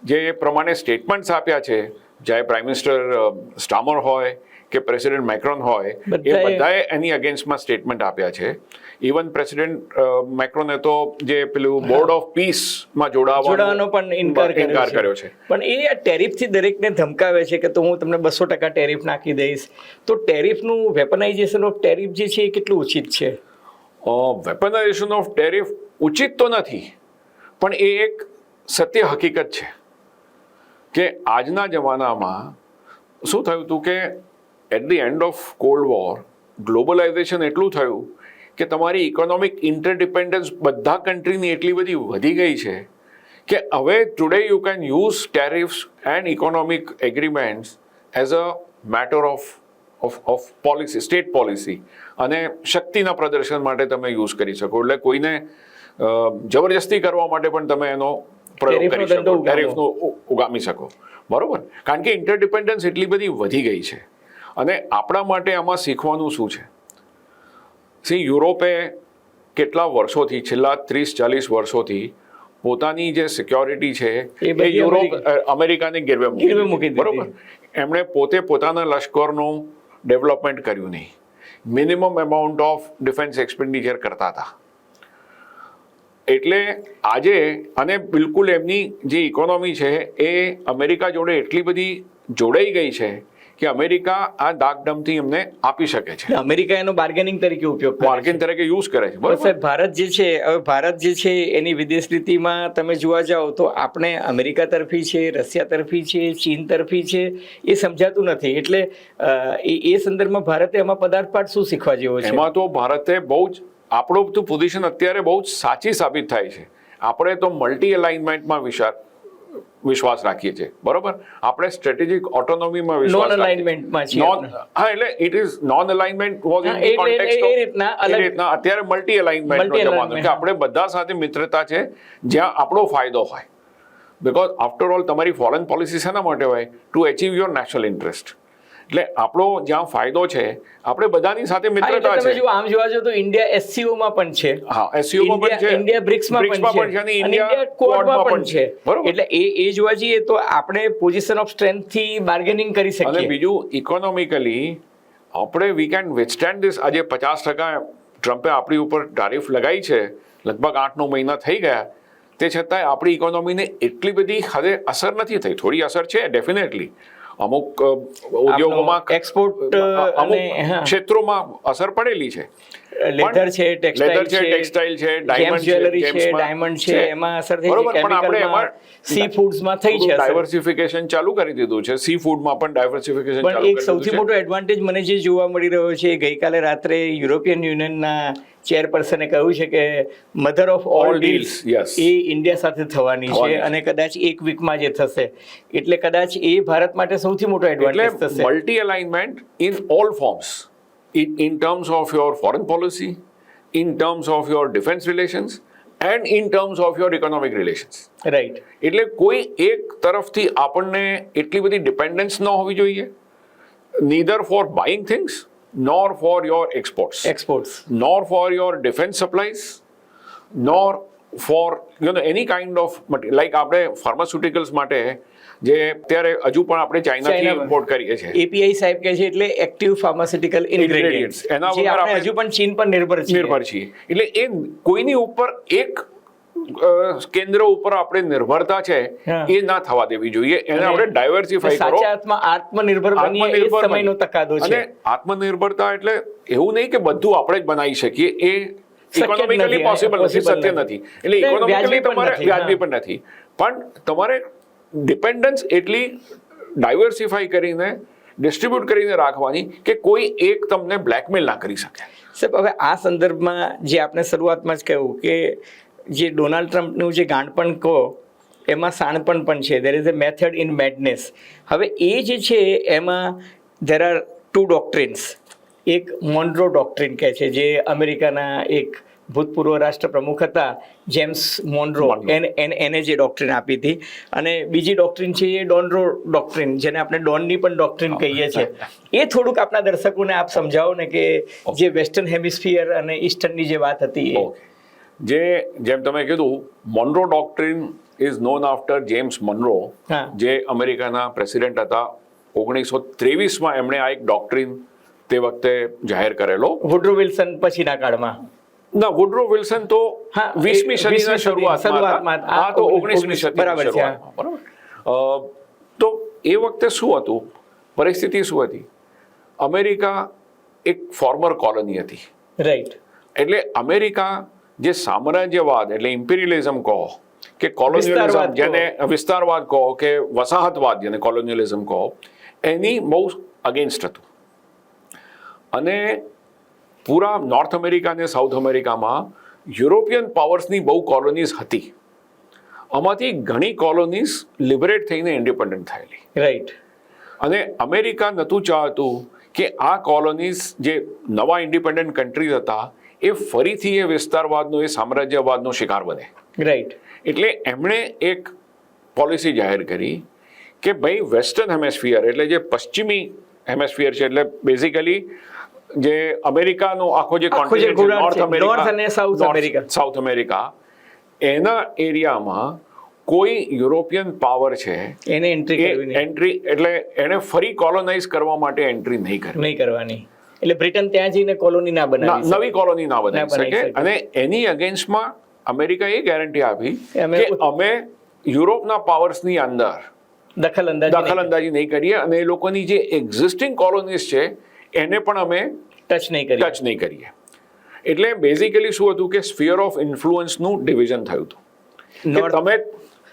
જે પ્રમાણે સ્ટેટમેન્ટ્સ આપ્યા છે, ચાહે પ્રાઇમ મિનિસ્ટર સ્ટામર હોય કે પ્રેસિડેન્ટ મેક્રોન હોય, એ બધાએ એની અગેન્સ્ટમાં સ્ટેટમેન્ટ આપ્યા છે. ઇવન પ્રેસિડેન્ટ મેક્રોને તો જે પેલું બોર્ડ ઓફ પીસમાં જોડાવાનો પણ ઇનકાર કર્યો છે. પણ એ ટેરિફથી દરેકને ધમકાવે છે કે તો હું તમને 200% ટેરિફ નાખી દઈશ. તો ટેરિફનું વેપનાઇઝેશન ઓફ ટેરિફ જે છે એ કેટલું ઉચિત છે? વેપનાઇઝેશન ઓફ ટેરિફ ઉચિત તો નથી, પણ એ એક સત્ય હકીકત છે કે આજના જમાનામાં શું થયું હતું કે at the end of cold war globalisation એટલું થયું કે તમારી ઇકોનોમિક ઇન્ટરડિપેન્ડન્સ બધા કન્ટ્રીની એટલી બધી વધી ગઈ છે કે હવે today you can use tariffs and economic agreements as a matter of policy, state policy, અને શક્તિના પ્રદર્શન માટે તમે યુઝ કરી શકો. એટલે કોઈને જબરજસ્તી કરવા માટે પણ તમે એનો પ્રયોગ કરી શકો, ટેરિફનો ઉગામી શકો. બરોબર? કારણ કે ઇન્ટરડિપેન્ડન્સ એટલી બધી વધી ગઈ છે. અને આપણા માટે આમાં શીખવાનું શું છે? યુરોપે કેટલા વર્ષોથી, છેલ્લા 30-40 વર્ષોથી પોતાની જે સિક્યોરિટી છે એ યુરોપ અમેરિકાને ગીરવે મૂકી. બરોબર? એમણે પોતાના લશ્કરનું ડેવલપમેન્ટ કર્યું નહીં. Minimum amount of defence expenditure કરતા હતા. એટલે આજે અને બિલકુલ એમની જે ઇકોનોમી છે એ અમેરિકા જોડે એટલી બધી જોડાઈ ગઈ છે કે અમેરિકા આ દાગદમથી એમને આપી શકે છે. અમેરિકા એનો બાર્ગેનિંગ તરીકે ઉપયોગ કરે છે, બાર્ગેન તરીકે યુઝ કરે છે. બરાબર? ભારત જે છે, હવે ભારત જે છે એની વિદેશ નીતિમાં તમે જોવા જાઓ તો આપણે અમેરિકા તરફી છે, રશિયા તરફી છે, ચીન તરફી છે, એ સમજાતું નથી. એટલે એ સંદર્ભમાં ભારતે એમાં પદાર્થપાઠ શું શીખવા જેવો છે? એમાં તો ભારતે બહુ જ આપણો તો પોઝિશન અત્યારે બહુ જ સાચી સાબિત થાય છે. આપણે તો મલ્ટી અલાઇનમેન્ટમાં વિશ્વાસ રાખીએ છીએ. બરોબર? આપણે સ્ટ્રેટેજિક ઓટોનોમીમાં વિશ્વાસ હા, એટલે it is non alignment was in the context of એ રીતના. અત્યારે મલ્ટી અલાઇનમેન્ટનો જમાનો કે આપણે બધા સાથે મિત્રતા છે જ્યાં આપણો ફાયદો હોય. બીકોઝ આફ્ટર ઓલ તમારી ફોરેન પોલિસી શેના માટે હોય? To achieve your national interest. એટલે આપણો જ્યાં ફાયદો છે, આપણે બધાની સાથે મિત્રતા છે. આમ જોવા જાવ તો ઇન્ડિયા SCO માં પણ છે, હા, SCO માં પણ છે, ઇન્ડિયા બ્રિક્સમાં પણ છે, અને ઇન્ડિયા ક્વાડમાં પણ છે. એટલે એ જોવા જઈએ તો આપણે પોઝિશન ઓફ સ્ટ્રેન્થ થી બાર્ગેનિંગ કરી શકીએ. અને બીજું ઇકોનોમિકલી આપણે વી કેન વિથસ્ટેન્ડ ધીસ. આજે 50% ટ્રમ્પે આપણી ઉપર ટારિફ લગાવી છે, લગભગ 8-9 મહિના થઈ ગયા, તે છતાંય આપણી ઇકોનોમીને એટલી બધી હદે અસર નથી થઈ. થોડી અસર છે ડેફિનેટલી, અમુક ઉદ્યોગોમાં, એક્સપોર્ટ, અમુક ક્ષેત્રોમાં અસર પડેલી છે. લેધર છે, ટેક્સટાઇલ છે, ડાયમંડ છે, એમાં અસર થઈ છે. પણ આપણે એમાં સી ફૂડ્સમાં થઈ છે, ડાયવર્સિફિકેશન ચાલુ કરી દીધું છે. સી ફૂડમાં પણ ડાયવર્સિફિકેશન ચાલુ કરી દીધું છે. પણ એક સૌથી મોટો એડવાન્ટેજ મને જે જોવા મળી રહ્યો છે, ગઈકાલે રાત્રે યુરોપિયન યુનિયનના ચેરપર્સને કહ્યું છે કે mother of all deals A India સાથે થવાની છે, અને કદાચ એક વીકમાં જે થશે. એટલે કદાચ એ ભારત માટે સૌથી મોટો એડવાન્ટેજ થશે. Multi alignment in all forms, in terms of your foreign policy, in terms of your defense relations, and in terms of your economic relations. Right. એટલે કોઈ એક તરફથી આપણને એટલી બધી ડિપેન્ડન્સ ન હોવી જોઈએ, neither for buying things, nor for your exports, nor for your defense supplies, nor for any kind of like આપણે ફાર્માસ્યુટિકલ્સ માટે જે અત્યારે હજુ પણ આપણે ચાઇનાથી ઇમ્પોર્ટ કરીએ છીએ, API સાહેબ કહે છે, એટલે એક્ટિવ ફાર્માસ્યુટિકલ ઇન્ગ્રેડિયન્ટ્સ, એના વગર આપણે હજુ પણ ચીન પર નિર્ભર છીએ. એટલે એ કોઈની ઉપર એક કેન્દ્ર ઉપર આપણે નિર્ભરતા છે એ ના થવા દેવી જોઈએ. એને આપણે ડાયવર્સિફાઈ કરો. સાચા અર્થમાં આત્મનિર્ભર બનીએ એ સમયનો તકાદો છે. અને આત્મનિર્ભરતા એટલે એવું નહીં કે બધું આપણે જ બનાવી શકીએ, એ ઇકોનોમિકલી પોસિબલ નથી, સત્ય નથી. એટલે ઇકોનોમિકલી તમારે વ્યાજબી પણ નથી, પણ તમારે ડિપેન્ડન્સ એટલી ડાયવર્સિફાઈ કરીને, ડિસ્ટ્રીબ્યુટ કરીને રાખવાની કે કોઈ એક તમને બ્લેકમેલ ના કરી શકે. સાહેબ, હવે આ સંદર્ભમાં જે આપણે શરૂઆતમાં જ કહ્યું કે જે ડોનાલ્ડ ટ્રમ્પનું જે ગાંડપણ કહો એમાં શાણપણ પણ છે. There is a method in madness. હવે એ જે છે એમાં દેર આર 2 ડોક્ટ્રિન્સ. એક મોન્રો ડોક્ટ્રિન કહે છે, જે અમેરિકાના એક ભૂતપૂર્વ રાષ્ટ્રપ્રમુખ હતા જેમ્સ મોન્રો, એને જે ડોક્ટ્રિન આપી હતી. અને બીજી ડોક્ટ્રિન છે એ ડોનરો ડોક્ટ્રિન, જેને આપણે ડોનની પણ ડોક્ટ્રિન કહીએ છીએ. એ થોડુંક આપણા દર્શકોને આપ સમજાવો ને કે જે વેસ્ટર્ન હેમિસ્ફિયર અને ઈસ્ટર્નની જે વાત હતી એ. જેમ તમે કીધું, Monroe ડોક્ટ્રિન is known after James Monroe, જે અમેરિકાના પ્રેસિડેન્ટ હતા. 1923માં એમણે આ એક ડોક્ટ્રિન તે વખતે જાહેર કરેલો. વુડરો વિલ્સન પછીના કાળમાં ના, વુડરો વિલ્સન તો 20મી સદીના શરૂઆતમાં, આ તો 19મી સદીના શરૂઆતમાં. બરાબર. તો એ વખતે શું હતું, પરિસ્થિતિ શું હતી? અમેરિકા એક ફોર્મર કોલોની હતી. રાઈટ. એટલે અમેરિકા જે સામ્રાજ્યવાદ એટલે ઇમ્પિરિયલિઝમ કહો કે કોલોનિયલિઝમ, જેને વિસ્તારવાદ કહો કે વસાહતવાદ, જેને કોલોનિયલિઝમ કહો, એની બહુ અગેન્સ્ટ હતું. અને પૂરા નોર્થ અમેરિકા અને સાઉથ અમેરિકામાં યુરોપિયન પાવર્સની બહુ કોલોનીઝ હતી. આમાંથી ઘણી કોલોનીઝ લિબરેટ થઈને ઇન્ડિપેન્ડન્ટ થયેલી. રાઈટ. અને અમેરિકા નહોતું ચાહતું કે આ કોલોનીઝ જે નવા ઇન્ડિપેન્ડન્ટ કન્ટ્રીઝ હતા એ ફરીથી એ વિસ્તારવાદનો, એ સામ્રાજ્યવાદનો શિકાર બને. રાઈટ. એટલે એમણે એક પોલિસી જાહેર કરી કે ભાઈ વેસ્ટર્ન હેમેસ્ફિયર એટલે જે પશ્ચિમી હેમેસ્ફિયર છે, એટલે બેઝિકલી જે અમેરિકાનો આખો જે કોન્ટિનેન્ટ છે, નોર્થ અને સાઉથ અમેરિકા, એના એરિયામાં કોઈ યુરોપિયન પાવર છે એને એન્ટ્રી એટલે એને ફરી કોલોનાઇઝ કરવા માટે એન્ટ્રી નહીં કરવાની. એટલે બ્રિટન ત્યાં જઈને કોલોની ના બનાવી, નવી કોલોની ના બનાવી શકે. અને એની અગેન્સ્ટમાં અમેરિકાએ એ ગેરંટી આપી કે અમે યુરોપના પાવર્સની અંદર દખલઅંદાજી નહીં કરીએ અને એ લોકોની જે એક્ઝિસ્ટિંગ કોલોનીઝ છે એને પણ અમે ટચ નહીં કરીએ. એટલે બેઝિકલી શું હતું કે સ્ફિયર ઓફ ઇન્ફ્લુઅન્સનું ડિવિઝન થયું હતું. તમે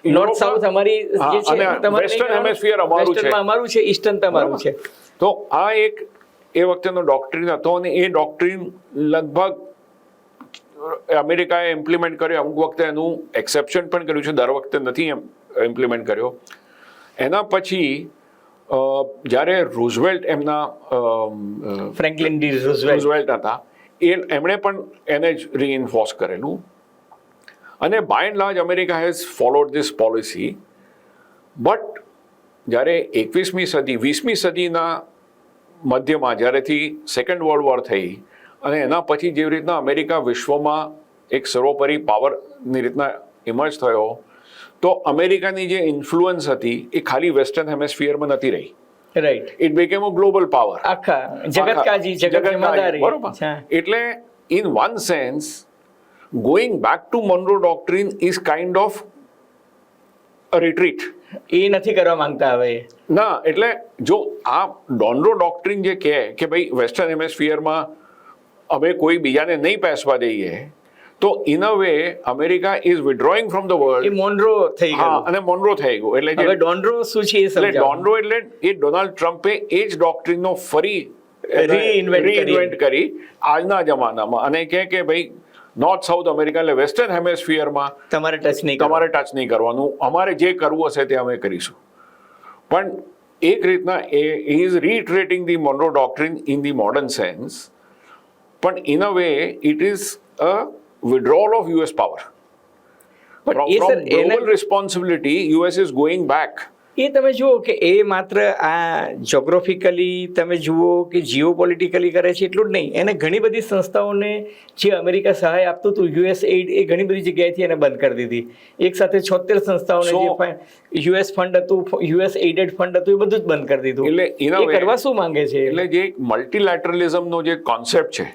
નોર્થ સાઉથ અમારી જે છે, વેસ્ટર્ન હેમિસ્ફિયર અમારું છે, ઈસ્ટર્ન તમારું છે. તો આ એક એ વખતેનો ડોક્ટ્રિન હતો અને એ ડોક્ટ્રિન લગભગ અમેરિકાએ ઇમ્પ્લિમેન્ટ કર્યો. અમુક વખતે એનું એક્સેપ્શન પણ કર્યું છે, દર વખતે નથી ઇમ્પ્લિમેન્ટ કર્યો. એના પછી જ્યારે રૂઝવેલ્ટ, એમના ફ્રેન્કલિન ડી રૂઝવેલ્ટ હતા, એમણે પણ એને જ રીઇન્ફોર્સ કરેલું. અને by and large America has followed this policy. But જ્યારે 21મી સદી 20મી સદીના મધ્યમાં જ્યારેથી સેકન્ડ વર્લ્ડ વોર થઈ અને એના પછી જેવી રીતના અમેરિકા વિશ્વમાં એક સર્વોપરી પાવરની રીતના ઇમર્જ થયો, તો અમેરિકાની જે ઇન્ફ્લુઅન્સ હતી એ ખાલી વેસ્ટર્ન હેમિસ્ફિયરમાં નથી રહી. Right. It became a global power. બરોબર. એટલે in one sense going back to Monroe Doctrine is kind of a retreat. એ નથી કરવા માંગતા હવે. ના, એટલે જો આ મોનરો ડોક્ટ્રિન જે કહે કે ભાઈ વેસ્ટર્ન હેમિસ્ફિયરમાં અમે કોઈ બીજાને નહીં પેસવા દઈએ, તો in a way America is withdrawing from the world. એ મોનરો થઈ ગયું. અને મોનરો થઈ ગયું. એટલે હવે ડોનરો શું છે એ સમજાવો. ડોનરો એટલે એ ડોનાલ્ડ ટ્રમ્પે એ જ ડોક્ટ્રિનનો ફરી રીઇન્વેન્ટ કરી આજના જમાનામાં અને કહે કે ભાઈ નોર્થ સાઉથ અમેરિકા એટલે વેસ્ટર્ન હેમિસ્ફિયરમાં તમારે ટચ નહીં કરવાનું, અમારે જે કરવું હશે તે અમે કરીશું. પણ એક રીતના એ is reiterating the Monroe doctrine in the modern sense, પણ in a way it is a withdrawal of US power. But from global responsibility, US is going back. એ તમે જુઓ કે એ માત્ર આ જોગ્રાફિકલી તમે જુઓ કે જીઓપોલિટિકલી કરે છે એટલું જ નહીં, એને ઘણી બધી સંસ્થાઓને જે અમેરિકા સહાય આપતું હતું, યુએસ એઇડ, એ ઘણી બધી જગ્યાએથી એને બંધ કરી દીધી. એક સાથે 76 સંસ્થાઓને જે યુએસ ફંડ હતું, યુએસ એઇડેડ ફંડ હતું, એ બધું જ બંધ કરી દીધું. એટલે એ કરવા શું માંગે છે? એટલે જે મલ્ટીલેટરલિઝમનો જે કોન્સેપ્ટ છે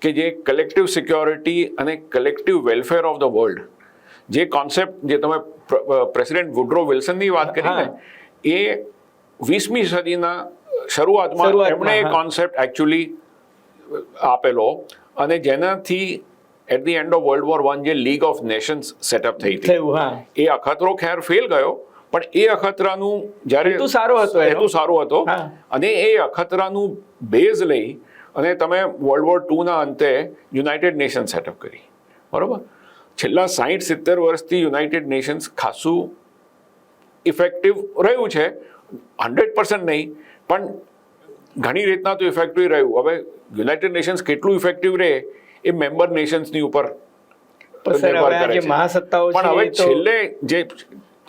કે જે કલેક્ટિવ સિક્યોરિટી અને collective welfare of the world, જે કોન્સેપ્ટ જે તમે પ્રેસિડેન્ટ વુડરો વિલ્સનની વાત કરી ને, એ 20મી સદીના શરૂઆતમાં એમણે એ કોન્સેપ્ટ એકચ્યુઅલી આપેલો અને જેનાથી at the end of world war 1 જે લીગ ઓફ નેશન્સ સેટઅપ થઈ હતી. એ અખતરો ખેર ફેલ ગયો, પણ એ અખતરાનું જ્યારે હેતુ સારો હતો અને એ અખતરાનું બેઝ લઈ અને તમે વર્લ્ડ વોર 2ના અંતે યુનાઇટેડ નેશન સેટઅપ કરી. બરોબર. છેલ્લા 60-70 વર્ષથી યુનાઇટેડ નેશન્સ ખાસું ઇફેક્ટિવ રહ્યું છે, 100% નહીં પણ ઘણી રીતના તો ઇફેક્ટિવ રહ્યું. હવે યુનાઇટેડ નેશન્સ કેટલું ઇફેક્ટિવ રહે એ મેમ્બર નેશન્સની ઉપર નિર્ભર કરે છે. પણ હવે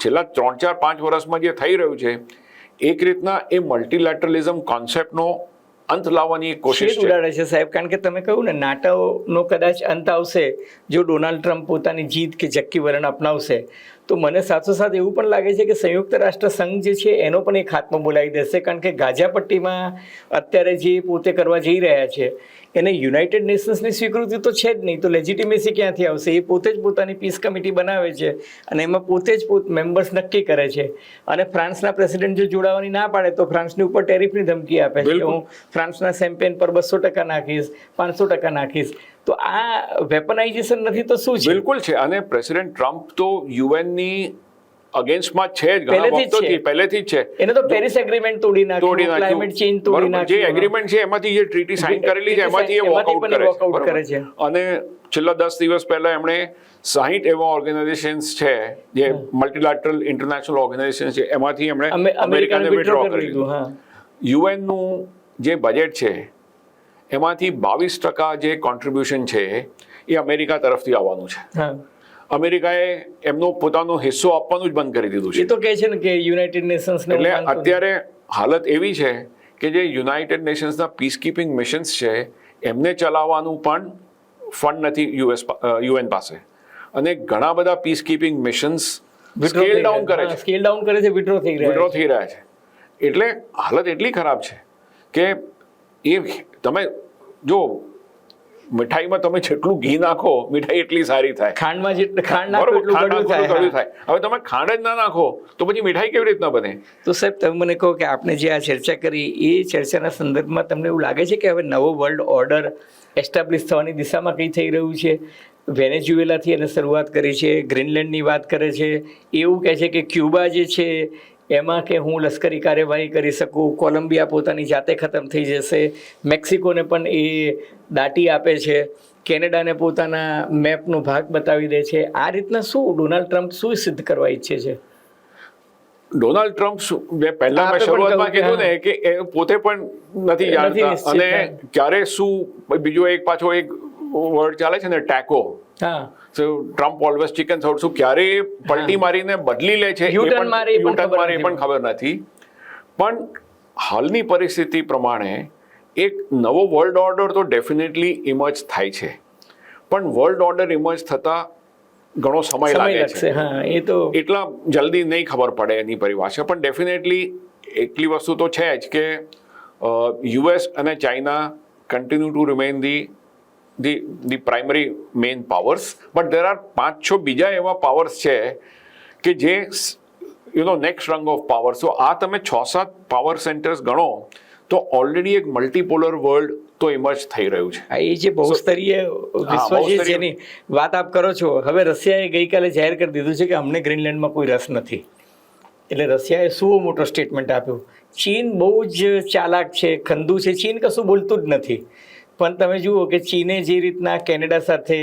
છેલ્લા 3-4-5 વર્ષમાં જે થઈ રહ્યું છે, એક રીતના એ મલ્ટીલેટરલિઝમ કોન્સેપ્ટનો અંત લાવવાની એક કોશિશ છેદ ઉડાડે છે સાહેબ, કારણ કે તમે કહ્યું ને નાટોનો કદાચ અંત આવશે જો ડોનાલ્ડ ટ્રમ્પ પોતાની જીત કે જક્કી વલણ અપનાવશે, તો મને સાથોસાથ એવું પણ લાગે છે કે સંયુક્ત રાષ્ટ્ર સંઘ જે છે એનો પણ એક હાથમાં બોલાવી દેશે, કારણ કે ગાઝાપટ્ટીમાં અત્યારે જે પોતે કરવા જઈ રહ્યા છે એને યુનાઇટેડ નેશન્સની સ્વીકૃતિ તો છે જ નહીં, તો લેજિટિમેસી ક્યાંથી આવશે? એ પોતે જ પોતાની પીસ કમિટી બનાવે છે અને એમાં પોતે જ મેમ્બર્સ નક્કી કરે છે, અને ફ્રાન્સના પ્રેસિડેન્ટ જો જોડાવાની ના પાડે તો ફ્રાન્સની ઉપર ટેરિફની ધમકી આપે છે કે હું ફ્રાન્સના શેમ્પેન પર 200% નાખીશ, 500% નાખીશ. તો આ વેપનાઇઝેશન નથી તો શું છે? બિલકુલ છે. અને પ્રેસિડેન્ટ ટ્રમ્પ તો યુએનની અગેન્સ્ટમાં છે જ, ઘણા વખતોથી પહેલેથી જ છે. એને તો પેરિસ એગ્રીમેન્ટ તોડી નાખ્યું, ક્લાઇમેટ ચેન્જ તોડી નાખ્યું, જે એગ્રીમેન્ટ છે એમાંથી જે ટ્રીટી સાઇન કરેલી છે એમાંથી એ વોકઆઉટ કરે છે. અને છેલ્લા 10 દિવસ પહેલા એમણે 60 એવા ઓર્ગેનાઇઝેશન્સ છે જે મલ્ટીલેટરલ ઇન્ટરનેશનલ ઓર્ગેનાઇઝેશન છે એમાંથી એમણે અમેરિકાને વિથડ્રો કરી લીધું. યુએન નું જે બજેટ છે એમાંથી 22% જે કોન્ટ્રીબ્યુશન છે એ અમેરિકા તરફથી આવવાનું છે. અમેરિકાએ એમનો પોતાનો હિસ્સો આપવાનું જ બંધ કરી દીધું છે. એ તો કહે છે ને કે યુનાઇટેડ નેશન્સ, એટલે અત્યારે હાલત એવી છે કે જે યુનાઇટેડ નેશન્સના પીસ કીપિંગ મિશન્સ છે એમને ચલાવવાનું પણ ફંડ નથી યુએન પાસે, અને ઘણા બધા peace keeping missions scale down કરે છે, વિડ્રો થઈ રહ્યા છે. એટલે હાલત એટલી ખરાબ છે કે એ તમે જો મીઠાઈમાં તમે જેટલું ઘી નાખો મીઠાઈ એટલી સારી થાય, ખાંડ નાખો એટલું ગળ્યું થાય. હવે તમે ખાંડ જ ના નાખો તો પછી મીઠાઈ કેવી રીતના બને? તો સાહેબ તમે મને કહો કે આપણે જે આ ચર્ચા કરી એ ચર્ચાના સંદર્ભમાં તમને એવું લાગે છે કે હવે નવો વર્લ્ડ ઓર્ડર એસ્ટાબ્લિશ થવાની દિશામાં કંઈ થઈ રહ્યું છે? વેનેઝુએલાથી એને શરૂઆત કરી છે, ગ્રીનલેન્ડની વાત કરે છે, એવું કહે છે કે ક્યુબા જે છે એમાં કે હું લશ્કરી કાર્યવાહી કરી શકું, કોલંબિયા પોતાની જાતે ખતમ થઈ જશે, મેક્સિકોને પણ એ દાટી આપે છે, કેનેડાને પોતાના મેપનો ભાગ બતાવી દે છે. આ રીતના શું ડોનાલ્ડ ટ્રમ્પ શું સિદ્ધ કરવા ઈચ્છે છે? ડોનાલ્ડ ટ્રમ્પ પહેલા મેં શરૂઆતમાં કીધું ને કે એ પોતે પણ નથી જાણતા, અને ક્યારે શું બીજો એક પાછો એક વર્ડ ચાલે છે ને ટેકો, ટ્રમ્પ ઓલવેઝ ચિકન સાઉથ, શું ક્યારે પલટી મારીને બદલી લે છે યુટર્ન મારે એ પણ ખબર નથી. પણ હાલની પરિસ્થિતિ પ્રમાણે એક નવો વર્લ્ડ ઓર્ડર તો ડેફિનેટલી ઇમર્જ થાય છે, પણ વર્લ્ડ ઓર્ડર ઇમર્જ થતા ઘણો સમય લાગે છે. એ તો એટલા જલ્દી નહીં ખબર પડે એની પરિભાષા, પણ ડેફિનેટલી એટલી વસ્તુ તો છે જ કે યુએસ અને China continue two remain the primary main powers, but there are 5-6 બીજા એવા પાવર્સ છે કે જે નેક્સ્ટ રંગ ઓફ પાવર. સો આ તમે 6-7 પાવર સેન્ટર્સ ગણો તો ઓલરેડી એક મલ્ટીપોલર વર્લ્ડ તો ઇમર્જ થઈ રહ્યું છે. એ જે બહુસ્તરીય વિશ્વ છે જેની વાત આપ કરો છો, હવે રશિયાએ ગઈકાલે જાહેર કરી દીધું છે કે અમને ગ્રીનલેન્ડમાં કોઈ રસ નથી. એટલે રશિયાએ શું મોટો સ્ટેટમેન્ટ આપ્યું. ચીન બહુ જ ચાલાક છે, ખંદુ છે, ચીન કશું બોલતું જ નથી. પણ તમે જુઓ કે ચીને જે રીતના કેનેડા સાથે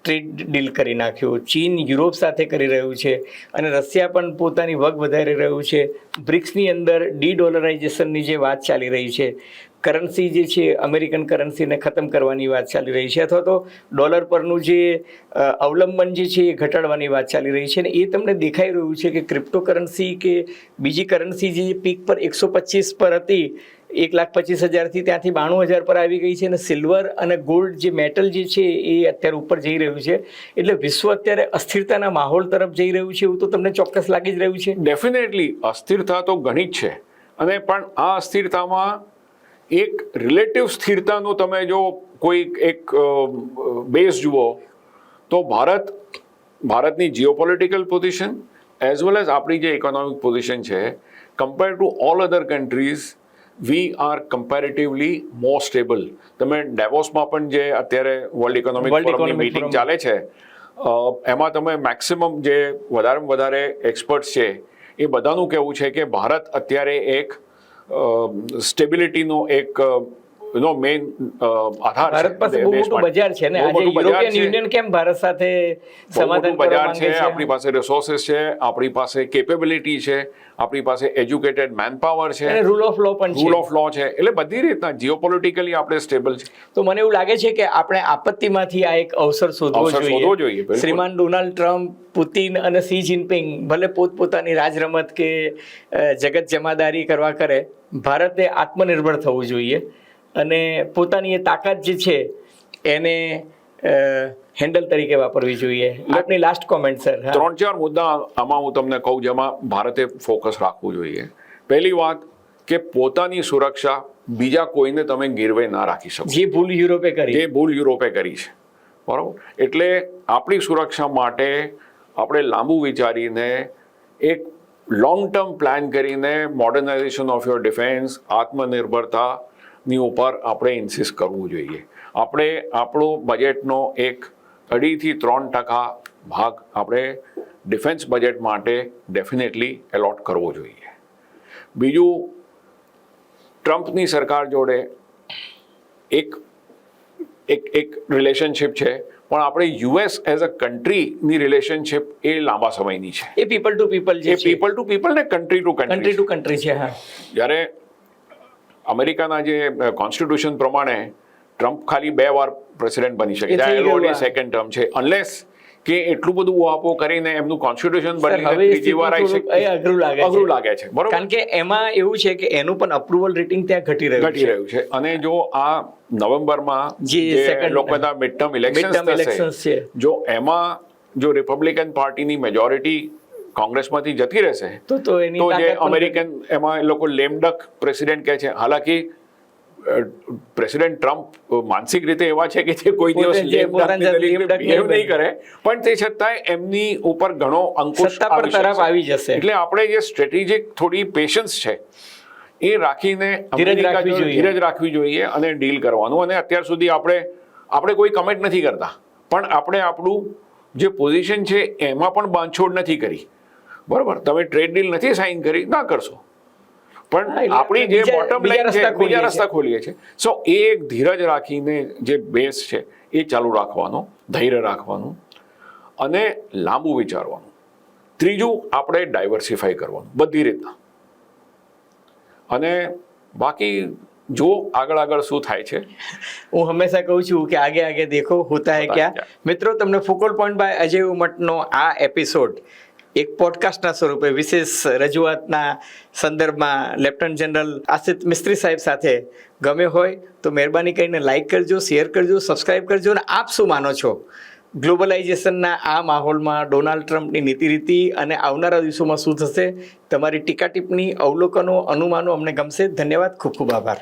ટ્રેડ ડીલ કરી નાખ્યું, ચીન યુરોપ સાથે કરી રહ્યું છે, અને રશિયા પણ પોતાની વગ વધારી રહ્યું છે. બ્રિક્સની અંદર ડી-ડોલરાઇઝેશનની જે વાત ચાલી રહી છે, કરન્સી જે છે અમેરિકન કરન્સીને ખતમ કરવાની વાત ચાલી રહી છે, અથવા તો ડોલર પરનું જે અવલંબન જે છે એ ઘટાડવાની વાત ચાલી રહી છે. અને એ તમને દેખાઈ રહ્યું છે કે ક્રિપ્ટો કરન્સી કે બીજી કરન્સી જે પીક પર 125 પર હતી, 1,25,000થી ત્યાંથી 92,000 પર આવી ગઈ છે, અને સિલ્વર અને ગોલ્ડ જે મેટલ જે છે એ અત્યારે ઉપર જઈ રહ્યું છે. એટલે વિશ્વ અત્યારે અસ્થિરતાના માહોલ તરફ જઈ રહ્યું છે એવું તો તમને ચોક્કસ લાગી જ રહ્યું છે. ડેફિનેટલી અસ્થિરતા તો ઘણી જ છે, અને પણ આ અસ્થિરતામાં એક રિલેટિવ સ્થિરતાનું તમે જો કોઈ એક બેઝ જુઓ તો ભારતની geopolitical position as well as આપણી જે ઇકોનોમિક પોઝિશન છે, compare to all other countries we are comparatively more stable. તમે ડેવોસમાં પણ જે અત્યારે વર્લ્ડ ઇકોનોમિક ફોરમની મીટિંગ ચાલે છે એમાં તમે મેક્સિમમ જે વધારેમાં વધારે એક્સપર્ટ્સ છે એ બધાનું કહેવું છે કે ભારત અત્યારે એક સ્ટેબિલિટીનો એક નો મેઇન આધાર છે. ભારત પાસે બહુ દેશ મોટું માટે. બજાર છે ને. બહુ આજે મોટું બજાર યુરોપિયન છે. યુનિયન કેમ ભારત સાથે બહુ સમાધાન મોટું કરવા બજાર માંગે છે, છે? આપણી પાસે રિસોર્સિસ છે, આપણી પાસે કેપેબિલિટી છે, આપણી પાસે એજ્યુકેટેડ મેનપાવર છે, અને રૂલ ઓફ લો પણ રૂલ છે. ઓફ લો છે, એટલે બધી રીતના જીઓપોલિટિકલી આપણે સ્ટેબલ છે. તો મને એવું લાગે છે કે આપણે આપત્તિમાંથી આ એક અવસર શોધવો અવસર શોધવો જોઈએ, બિલકુલ. શ્રીમાન ડોનાલ્ડ ટ્રમ્પ, પુતિન અને સી જિનપિંગ ભલે પોતપોતાની રાજરમત કે જગત જમાદારી કરવા કરે, ભારતે આત્મનિર્ભર થવું જોઈએ અને પોતાની એ તાકાત જે છે એને હેન્ડલ તરીકે વાપરવી જોઈએ. આપની લાસ્ટ કોમેન્ટ સર. 3-4 મુદ્દા આમાં હું તમને કહું જેમાં ભારતે ફોકસ રાખવું જોઈએ. પહેલી વાત કે પોતાની સુરક્ષા બીજા કોઈને તમે ગીરવે ના રાખી શકો. જે ભૂલ યુરોપે કરી, જે ભૂલ યુરોપે કરી છે, બરાબર. એટલે આપણી સુરક્ષા માટે આપણે લાંબુ વિચારીને એક લોંગ ટર્મ પ્લાન કરીને મોડર્નાઇઝેશન ઓફ યોર ડિફેન્સ, આત્મનિર્ભરતાની ઉપર આપણે ઇન્સિસ્ટ કરવું જોઈએ. આપણે આપણો બજેટનો 2.5-3% ભાગ આપણે ડિફેન્સ બજેટ માટે ડેફિનેટલી એલોટ કરવો જોઈએ. બીજું, ટ્રમ્પની સરકાર જોડે એક રિલેશનશિપ છે, પણ આપણે યુએસ એઝ અ કન્ટ્રીની રિલેશનશિપ એ લાંબા સમયની છે. એ પીપલ ટુ પીપલ જે છે, પીપલ ટુ પીપલ ને country to country to country છે. હા, જ્યારે અમેરિકાના જે કોન્સ્ટિટ્યુશન પ્રમાણે ટ્રમ્પ ખાલી 2 વાર પ્રેસિડેન્ટ બની શકે, ઓલરેડી સેકન્ડ ટર્મ છે, અનલેસ કે એટલું બધું આપો કરીને એમનું કોન્સ્ટિટ્યુશન બનીને ત્રીજી વાર આવી શકે, અઘરું લાગે છે, બરોબર. કારણ કે એમાં એવું છે કે એનું પણ અપ્રુવલ રેટિંગ ત્યાં ઘટી રહ્યું છે. અને જો આ નવેમ્બરમાં જે લોકોના મિડ ટર્મ ઇલેક્શન છે, જો એમાં જો રિપબ્લિકન પાર્ટીની મેજોરિટી કોંગ્રેસમાંથી જતી રહેશે તો જે અમેરિકન એમાં એ લોકો લેમડક પ્રેસિડેન્ટ કહે છે. હાલાકી પ્રેસિડેન્ટ ટ્રમ્પ માનસિક રીતે એવા છે કે જે કોઈ દિવસ બિહેવ નહીં કરે, પણ તે છતાંય એમની ઉપર ઘણો અંકુશ આવી જશે. એટલે આપણે જે સ્ટ્રેટેજિક થોડી પેશન્સ છે એ રાખીને ધીરજ રાખવી જોઈએ અને ડીલ કરવાનું. અને અત્યાર સુધી આપણે કોઈ કમેન્ટ નથી કરતા, પણ આપણે આપણું જે પોઝિશન છે એમાં પણ બાંધછોડ નથી કરી, બરોબર. તમે ટ્રેડ ડીલ નથી સાઇન કરી, ના કરશો, પણ આપણી જે બોટમ લાઈન છે બીજા રસ્તા ખોલીએ છીએ. સો એ એક ધીરજ રાખીને જે બેસ છે એ ચાલુ રાખવાનો, ધૈર્ય રાખવાનું અને લાંબુ વિચારવાનું. ત્રીજું, આપણે ડાયવર્સિફાઈ કરવાનું બધી રીતના. અને બાકી જો આગળ શું થાય છે. હું હંમેશા કહું છું કે આગે આગે દેખો હોતા હૈ ક્યા. મિત્રો, તમને ફોકલ પોઈન્ટ બાય અજય ઉમટનો આ એપિસોડ એક પોડકાસ્ટના સ્વરૂપે વિશેષ રજૂઆતના સંદર્ભમાં લેફ્ટનન્ટ જનરલ આસિત મિસ્ત્રી સાહેબ સાથે ગમ્યો હોય તો મહેરબાની કરીને લાઇક કરજો, શેર કરજો, સબસ્ક્રાઇબ કરજો. અને આપ શું માનો છો ગ્લોબલાઇઝેશનના આ માહોલમાં ડોનાલ્ડ ટ્રમ્પની નીતિ રીતિ અને આવનારા દિવસોમાં શું થશે? તમારી ટીકા ટિપ્પણી, અવલોકનો, અનુમાનો અમને ગમશે. ધન્યવાદ, ખૂબ ખૂબ આભાર.